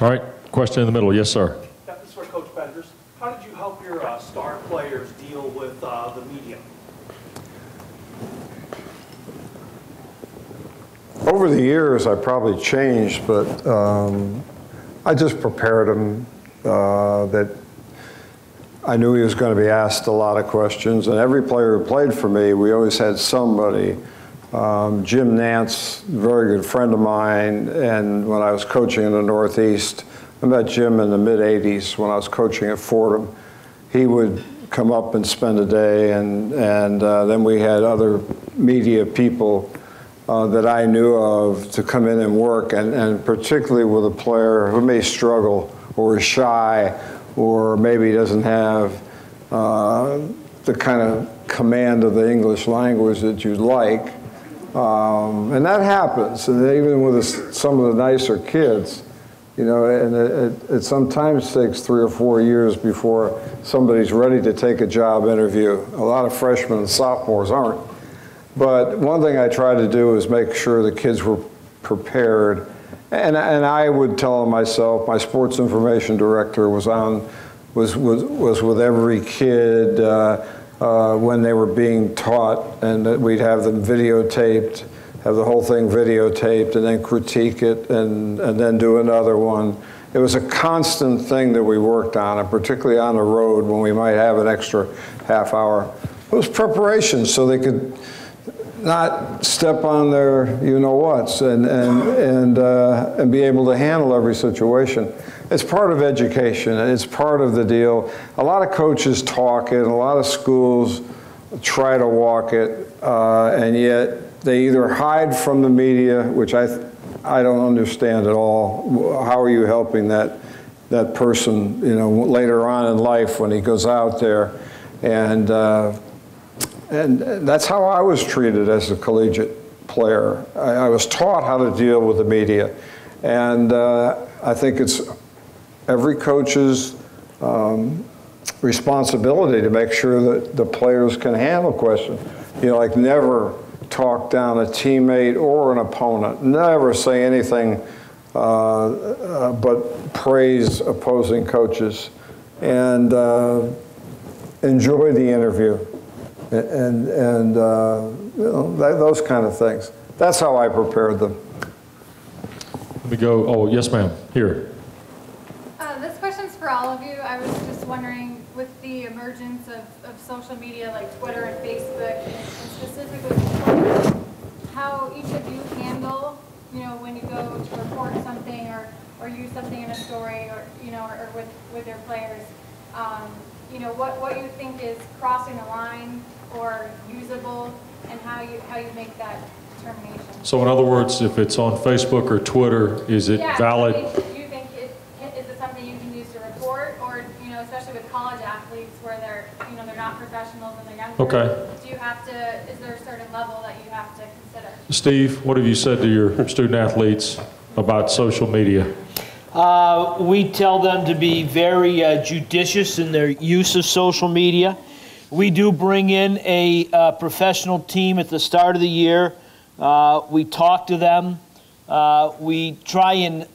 All right, question in the middle. Yes, sir. This is for Coach Penders. How did you help your star players deal with the media? Over the years, I probably changed, but I just prepared him that I knew he was going to be asked a lot of questions. And every player who played for me, we always had somebody. Jim Nance, very good friend of mine, and when I was coaching in the Northeast, I met Jim in the mid-'80s when I was coaching at Fordham. He would come up and spend a day, and then we had other media people that I knew of to come in and work, and particularly with a player who may struggle or is shy or maybe doesn't have the kind of command of the English language that you'd like. And that happens, and even with some of the nicer kids, and it sometimes takes 3 or 4 years before somebody's ready to take a job interview. A lot of freshmen and sophomores aren't. But one thing I tried to do is make sure the kids were prepared. And I would tell them myself, my sports information director was with every kid when they were being taught, and that we'd have them videotaped, have the whole thing videotaped, and then critique it, and then do another one. It was a constant thing that we worked on, and particularly on the road when we might have an extra half hour. It was preparation so they could not step on their you-know-whats and be able to handle every situation. It's part of education, and it's part of the deal. A lot of coaches talk it, and a lot of schools try to walk it, and yet they either hide from the media, which I don't understand at all. How are you helping that person, later on in life when he goes out there? And that's how I was treated as a collegiate player. I was taught how to deal with the media. And I think it's every coach's responsibility to make sure that the players can handle questions. Like never talk down a teammate or an opponent. Never say anything but praise opposing coaches. And enjoy the interview. And those kind of things. That's how I prepared them. Let me go. Oh, yes, ma'am. Here. This question's for all of you. I was just wondering, with the emergence of social media like Twitter and Facebook, and specifically how each of you handle, when you go to report something or use something in a story, or or with your players. What you think is crossing the line or usable, and how you make that determination. So in other words, if it's on Facebook or Twitter, is it valid? Do you think is it something you can use to report, or especially with college athletes where they're they're not professionals and they're younger? Okay. Do you have to? Is there a certain level that you have to consider? Steve, what have you said to your student athletes about social media? We tell them to be very judicious in their use of social media. We do bring in a professional team at the start of the year. We talk to them. We try and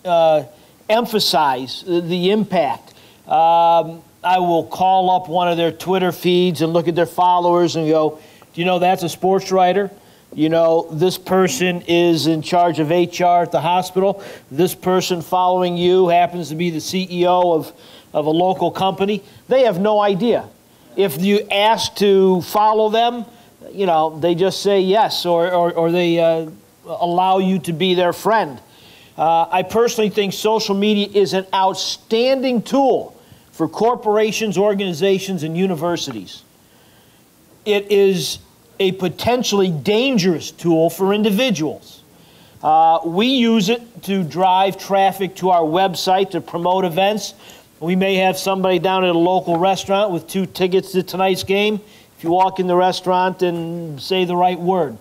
emphasize the impact. I will call up one of their Twitter feeds and look at their followers and go, do you know that's a sports writer? You know, this person is in charge of HR at the hospital. This person following you happens to be the CEO of a local company. They have no idea. If you ask to follow them, you know, they just say yes, or they allow you to be their friend. I personally think social media is an outstanding tool for corporations, organizations, and universities. It is a potentially dangerous tool for individuals. We use it to drive traffic to our website to promote events. We may have somebody down at a local restaurant with 2 tickets to tonight's game. If you walk in the restaurant and say the right word.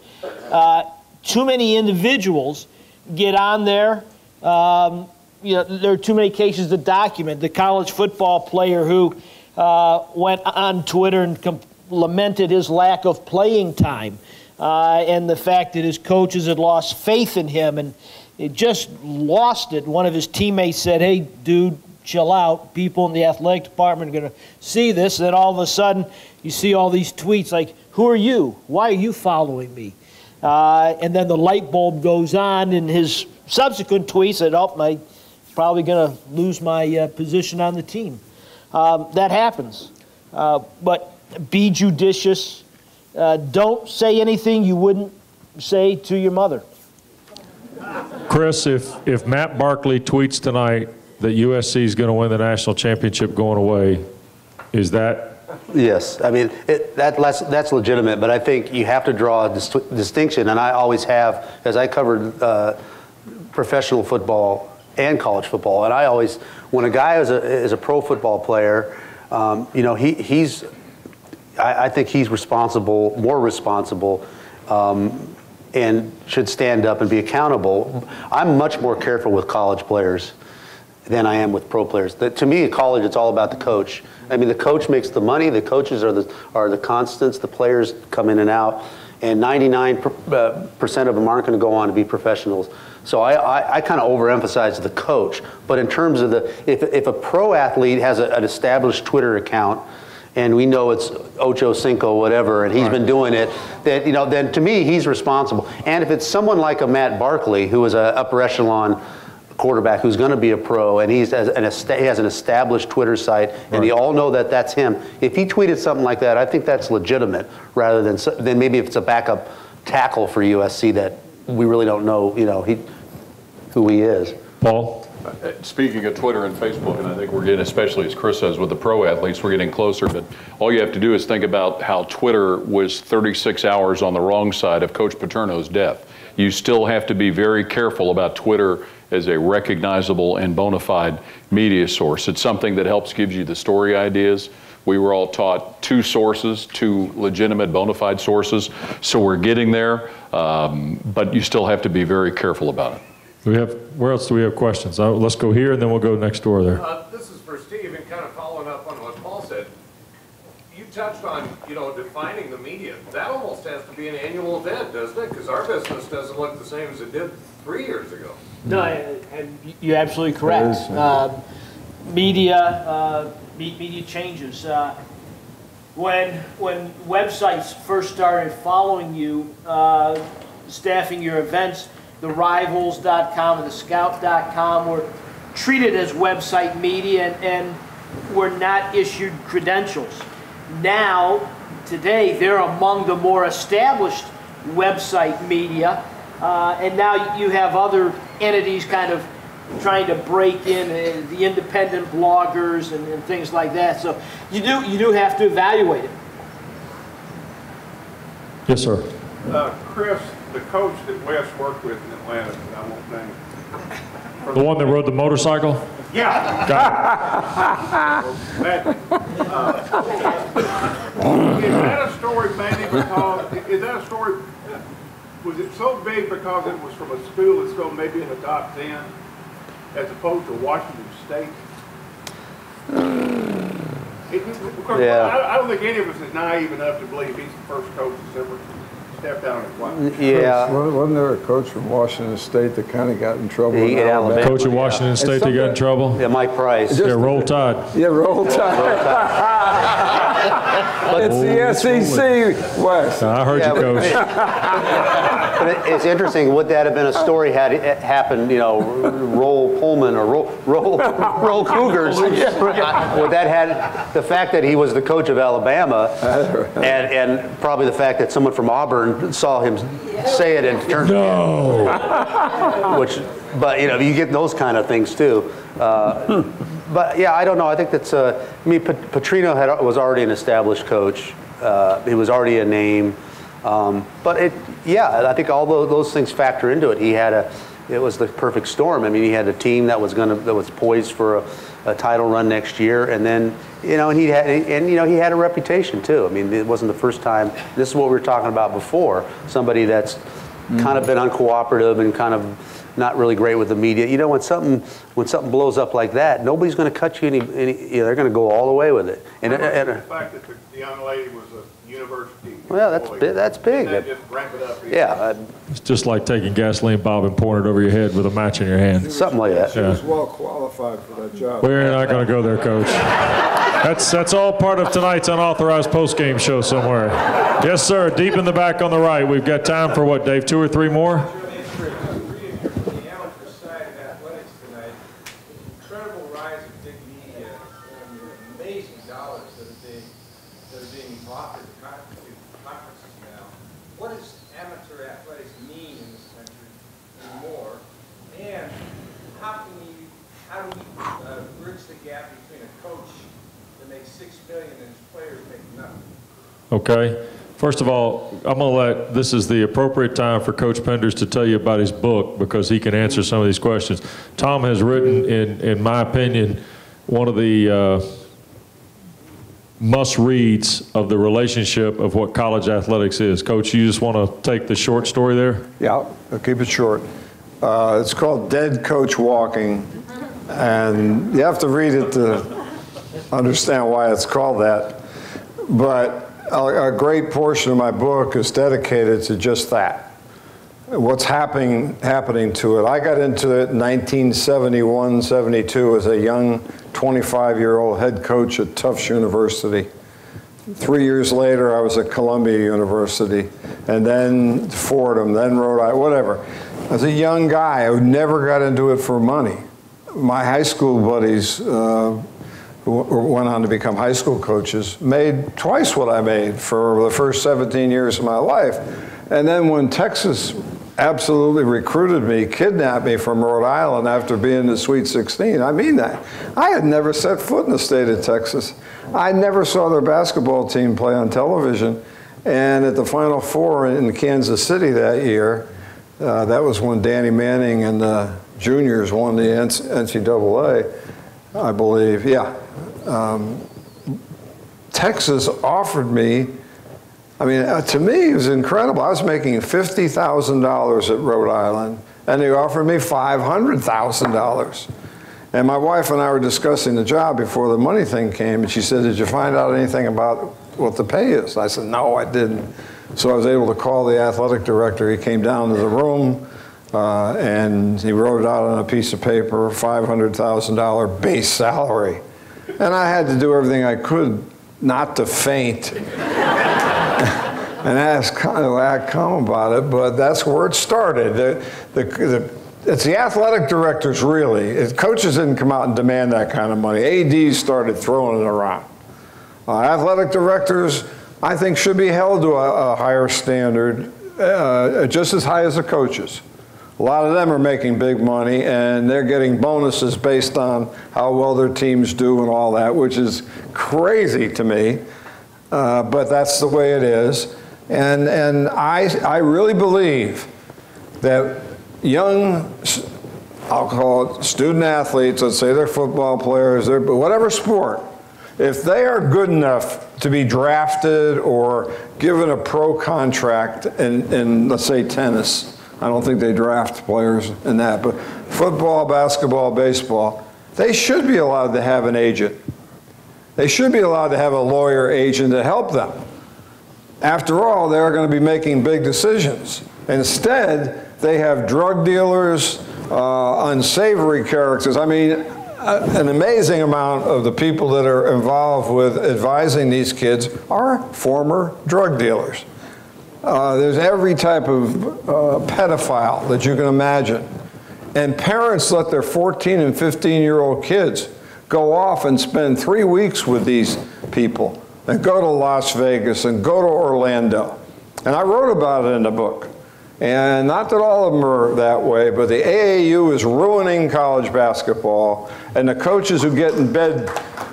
Too many individuals get on there. You know, there are too many cases to document. The college football player who went on Twitter and lamented his lack of playing time and the fact that his coaches had lost faith in him, and it just lost it. One of his teammates said, "Hey, dude, chill out. People in the athletic department are going to see this." And then all of a sudden, you see all these tweets like, "Who are you? Why are you following me?" And then the light bulb goes on in his subsequent tweets that, "Oh, I'm probably going to lose my position on the team." That happens. But be judicious. Don't say anything you wouldn't say to your mother. Chris, if Matt Barkley tweets tonight that USC is going to win the national championship going away, is that? Yes, I mean, that's legitimate, but I think you have to draw a distinction, and I always have, as I covered professional football and college football, and I always, when a guy is a pro football player, you know, I think he's responsible, more responsible, and should stand up and be accountable. I'm much more careful with college players than I am with pro players. To me, at college, it's all about the coach. I mean, the coach makes the money. The coaches are the constants. The players come in and out, and 99% of them aren't going to go on to be professionals. So I kind of overemphasize the coach. But in terms of if a pro athlete has an established Twitter account, and we know it's Ocho Cinco, whatever, and he's been doing it, that, you know, then to me, he's responsible. And if it's someone like a Matt Barkley, who is an upper echelon quarterback who's going to be a pro, and he has an established Twitter site, and you all know that that's him. If he tweeted something like that, I think that's legitimate, rather than maybe if it's a backup tackle for USC that we really don't know, you know, who he is. Paul? Speaking of Twitter and Facebook, and I think we're getting, especially as Chris says, with the pro athletes, we're getting closer, but all you have to do is think about how Twitter was 36 hours on the wrong side of Coach Paterno's death. You still have to be very careful about Twitter as a recognizable and bona fide media source. It's something that helps gives you the story ideas. We were all taught 2 sources, 2 legitimate bona fide sources, so we're getting there, but you still have to be very careful about it. Where else do we have questions? Let's go here, and then we'll go next door there. This is for Steve, and kind of following up on what Paul said. You touched on, you know, defining the media. That almost has to be an annual event, doesn't it? Because our business doesn't look the same as it did 3 years ago. No, and you're absolutely correct. Media changes. When websites first started following you, staffing your events, the Rivals.com and the Scout.com were treated as website media and were not issued credentials. Now, today, they're among the more established website media, and now you have other entities kind of trying to break in, the independent bloggers and things like that. So you do have to evaluate it. Yes, sir. Chris, the coach that Wes worked with in Atlanta, I won't name. The one that rode the motorcycle? Yeah. Got it. Is that a story mainly because, is that a story, was it so big because it was from a school that's still maybe in the top 10 as opposed to Washington State? I don't think any of us is naive enough to believe he's the first coach that's ever stepped down his wife. Yeah. Wasn't there a coach from Washington State that kind of got in trouble? He in got Alabama? Coach of Washington State that got in trouble? Yeah, Mike Price. Yeah, Roll Tide. Yeah, Roll Tide. It's the SEC, Wes. I heard you, Coach. But it's interesting. Would that have been a story had it happened, Roll Pullman or Roll Cougars? Would that had the fact that he was the coach of Alabama, and probably the fact that someone from Auburn saw him say it and turned but you get those kind of things too. But yeah, I don't know. I think that's Petrino was already an established coach. He was already a name. But I think all those things factor into it. It was the perfect storm. I mean, he had a team that was poised for a title run next year, and then he had a reputation too. I mean, it wasn't the first time. This is what we were talking about before. Somebody that's kind of been uncooperative and kind of not really great with the media. When something blows up like that, nobody's going to cut you any. They're going to go all the way with it. And the fact that the young lady was a university. Well, that's big. That just ramp it up. Yeah. It's just like taking gasoline, Bob, and pouring it over your head with a match in your hand. Something like that. She was well qualified for that job. We're not going to go there, Coach. That's all part of tonight's unauthorized postgame show somewhere. Yes, sir. Deep in the back on the right. We've got time for what, Dave? 2 or 3 more? Okay. First of all, I'm going to this is the appropriate time for Coach Penders to tell you about his book because he can answer some of these questions. Tom has written, in my opinion, one of the must-reads of the relationship of what college athletics is. Coach, you just want to take the short story there? Yeah, I'll keep it short. It's called Dead Coach Walking, and you have to read it to understand why it's called that. But a great portion of my book is dedicated to just that. What's happening to it. I got into it in 1971, 72 as a young 25-year-old head coach at Tufts University. 3 years later, I was at Columbia University, and then Fordham, then Rhode Island, whatever. I was a young guy who never got into it for money. My high school buddies who went on to become high school coaches made twice what I made for the first 17 years of my life. And then when Texas absolutely recruited me, kidnapped me from Rhode Island after being in the Sweet 16, I mean that. I had never set foot in the state of Texas. I never saw their basketball team play on television. And at the Final Four in Kansas City that year, that was when Danny Manning and the juniors won the NCAA, I believe. Yeah. Texas offered me, I mean, to me, it was incredible. I was making $50,000 at Rhode Island, and they offered me $500,000. And my wife and I were discussing the job before the money thing came, and she said, "Did you find out anything about what the pay is?" I said, "No, I didn't." So I was able to call the athletic director. He came down to the room, and he wrote out on a piece of paper, $500,000 base salary. And I had to do everything I could not to faint and act calm about it, but that's where it started. It's the athletic directors, really. Coaches didn't come out and demand that kind of money. ADs started throwing it around. Athletic directors, I think, should be held to a higher standard, just as high as the coaches. A lot of them are making big money, and they're getting bonuses based on how well their teams do and all that, which is crazy to me, but that's the way it is. And I really believe that young, I'll call it student athletes, let's say they're football players, they're whatever sport, if they are good enough to be drafted or given a pro contract in let's say tennis, I don't think they draft players in that, but football, basketball, baseball, they should be allowed to have an agent. They should be allowed to have a lawyer agent to help them. After all, they're going to be making big decisions. Instead, they have drug dealers, unsavory characters. I mean, an amazing amount of the people that are involved with advising these kids are former drug dealers. There's every type of pedophile that you can imagine. And parents let their 14 and 15-year-old kids go off and spend 3 weeks with these people and go to Las Vegas and go to Orlando. And I wrote about it in the book. And not that all of them are that way, but the AAU is ruining college basketball, and the coaches who get in bed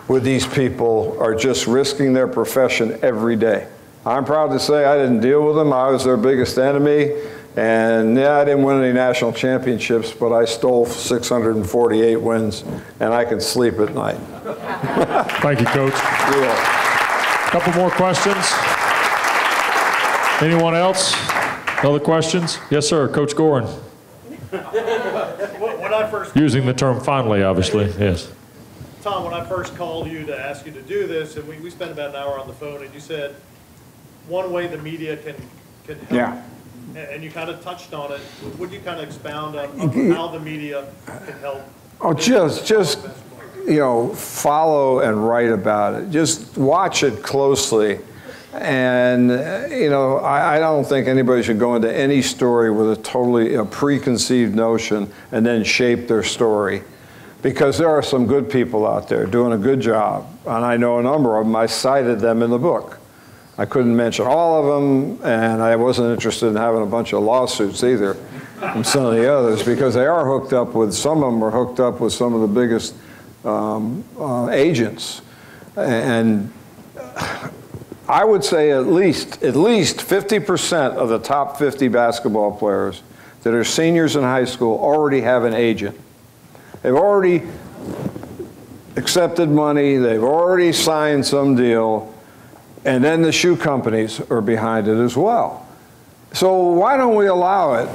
with these people are just risking their profession every day. I'm proud to say I didn't deal with them. I was their biggest enemy. And yeah, I didn't win any national championships, but I stole 648 wins, and I can sleep at night. Thank you, Coach. You're welcome. Couple more questions. Anyone else? Other questions? Yes, sir. Coach Gorin. When I first Using the term finally, obviously. Yes. Tom, when I first called you to ask you to do this, and we spent about an hour on the phone, and you said one way the media can help. Yeah. And you kind of touched on it. Would you kind of expound on how the media can help? Oh, just you know, follow and write about it. Just watch it closely. And, you know, I don't think anybody should go into any story with a totally preconceived notion and then shape their story. Because there are some good people out there doing a good job. And I know a number of them. I cited them in the book. I couldn't mention all of them, and I wasn't interested in having a bunch of lawsuits either from some of the others, because they are hooked up with, some of them are hooked up with some of the biggest agents. And I would say at least 50% of the top 50 basketball players that are seniors in high school already have an agent. They've already accepted money, they've already signed some deal, and then the shoe companies are behind it as well. So why don't we allow it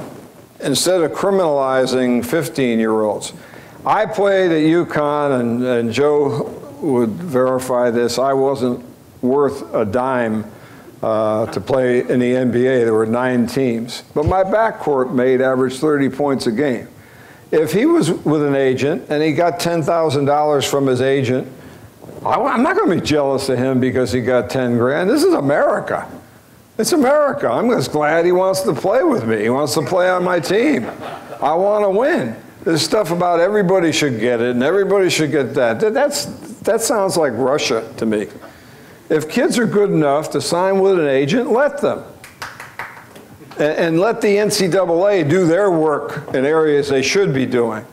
instead of criminalizing 15-year-olds? I played at UConn, and Joe would verify this. I wasn't worth a dime to play in the NBA. There were 9 teams. But my backcourt made average 30 points a game. If he was with an agent and he got $10,000 from his agent, I'm not going to be jealous of him because he got 10 grand. This is America. It's America. I'm just glad he wants to play with me. He wants to play on my team. I want to win. There's stuff about everybody should get it and everybody should get that. That sounds like Russia to me. If kids are good enough to sign with an agent, let them. And let the NCAA do their work in areas they should be doing.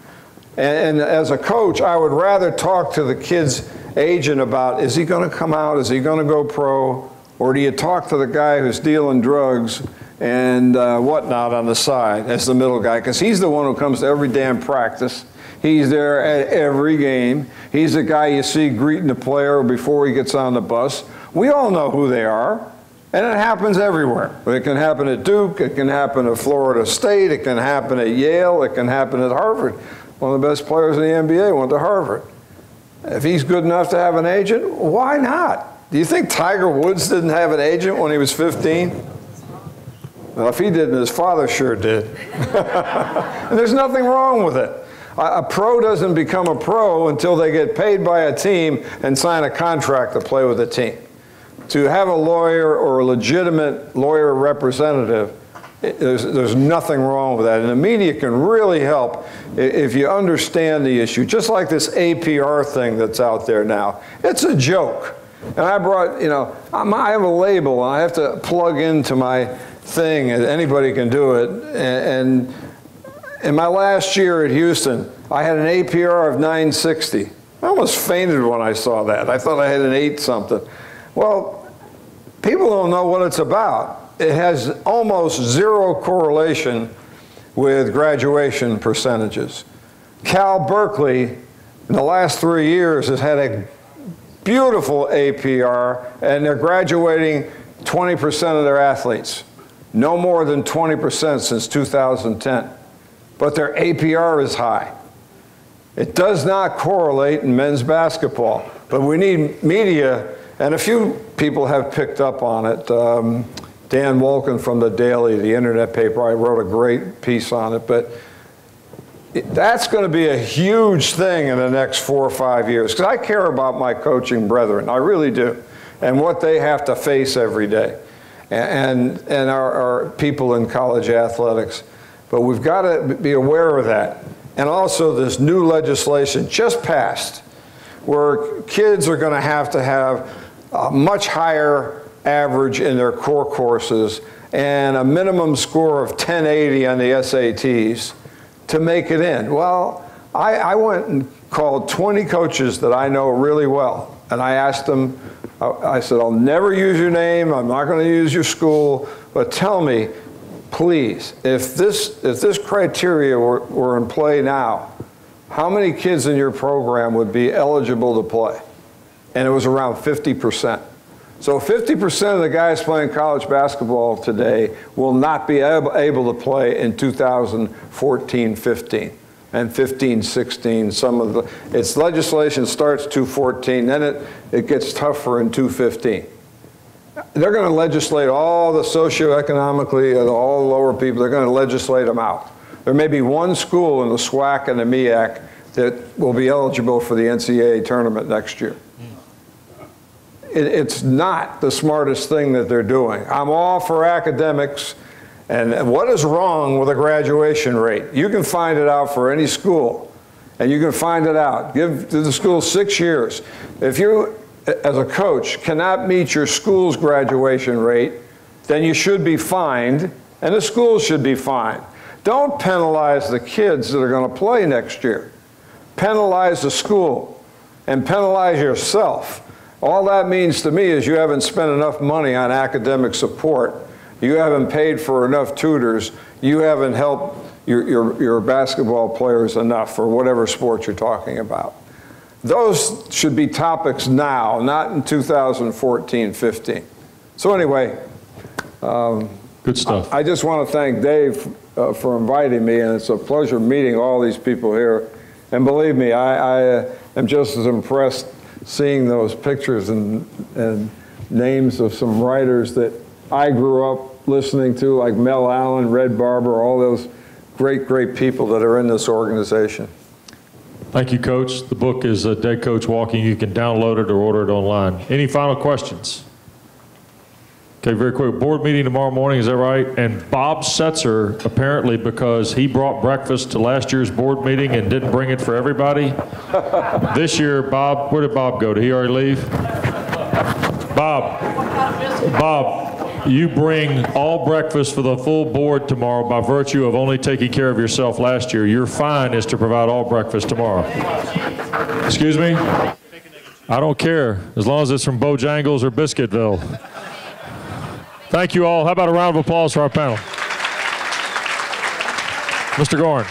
And as a coach, I would rather talk to the kid's agent about, is he going to come out, is he going to go pro, or do you talk to the guy who's dealing drugs and whatnot on the side as the middle guy, because he's the one who comes to every damn practice. He's there at every game. He's the guy you see greeting the player before he gets on the bus. We all know who they are, and it happens everywhere. It can happen at Duke, it can happen at Florida State, it can happen at Yale, it can happen at Harvard. One of the best players in the NBA went to Harvard. If he's good enough to have an agent, why not? Do you think Tiger Woods didn't have an agent when he was 15? Well, if he didn't, his father sure did. And there's nothing wrong with it. A pro doesn't become a pro until they get paid by a team and sign a contract to play with a team. To have a lawyer or a legitimate lawyer representative, there's nothing wrong with that. And the media can really help if you understand the issue. Just like this APR thing that's out there now. It's a joke. And I brought, you know, I have a label and I have to plug into my thing, and anybody can do it. And in my last year at Houston, I had an APR of 960. I almost fainted when I saw that. I thought I had an 8 something. Well, people don't know what it's about. It has almost zero correlation with graduation percentages. Cal Berkeley, in the last 3 years, has had a beautiful APR, and they're graduating 20% of their athletes. No more than 20% since 2010. But their APR is high. It does not correlate in men's basketball, but we need media And a few people have picked up on it. Dan Wolkin from the Daily, the internet paper, I wrote a great piece on it. But that's going to be a huge thing in the next 4 or 5 years, because I care about my coaching brethren. I really do. And what they have to face every day. And our people in college athletics. But we've got to be aware of that. And also this new legislation just passed where kids are going to have a much higher average in their core courses and a minimum score of 1080 on the SATs to make it in. Well, I went and called 20 coaches that I know really well. And I asked them, I said, I'll never use your name, I'm not going to use your school, but tell me, please, if this criteria were in play now, how many kids in your program would be eligible to play? And it was around 50%. So 50% of the guys playing college basketball today will not be able to play in 2014-15 and 15-16. Its legislation starts 214, then it gets tougher in 215. They're going to legislate all the socioeconomically, all the lower people, they're going to legislate them out. There may be one school in the SWAC and the MEAC that will be eligible for the NCAA tournament next year. It's not the smartest thing that they're doing. I'm all for academics, and what is wrong with a graduation rate? You can find it out for any school, and you can find it out. Give the school 6 years. If you, as a coach, cannot meet your school's graduation rate, then you should be fined, and the school should be fined. Don't penalize the kids that are going to play next year. Penalize the school, and penalize yourself. All that means to me is you haven't spent enough money on academic support. You haven't paid for enough tutors. You haven't helped your basketball players enough for whatever sport you're talking about. Those should be topics now, not in 2014-15. So anyway, good stuff. I just want to thank Dave for inviting me, and it's a pleasure meeting all these people here. And believe me, I am just as impressed seeing those pictures and names of some writers that I grew up listening to, like Mel Allen, Red Barber, all those great people that are in this organization. Thank you, Coach. The book is Dead Coach Walking. You can download it or order it online. Any final questions? Okay, very quick. Board meeting tomorrow morning, is that right? And Bob Setzer, apparently because he brought breakfast to last year's board meeting and didn't bring it for everybody. This year, Bob, where did Bob go? Did he already leave? Bob, you bring all breakfast for the full board tomorrow by virtue of only taking care of yourself last year. Your fine is to provide all breakfast tomorrow. Excuse me? I don't care, as long as it's from Bojangles or Biscuitville. Thank you all. How about a round of applause for our panel? Mr. Gorin.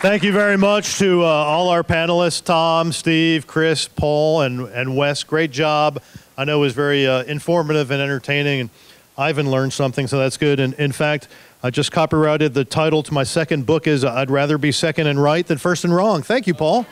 Thank you very much to all our panelists, Tom, Steve, Chris, Paul, and Wes. Great job. I know it was very informative and entertaining, and I even learned something, so that's good. And in fact, I just copyrighted the title to my second book is I'd Rather Be Second and Right Than First and Wrong. Thank you, Paul.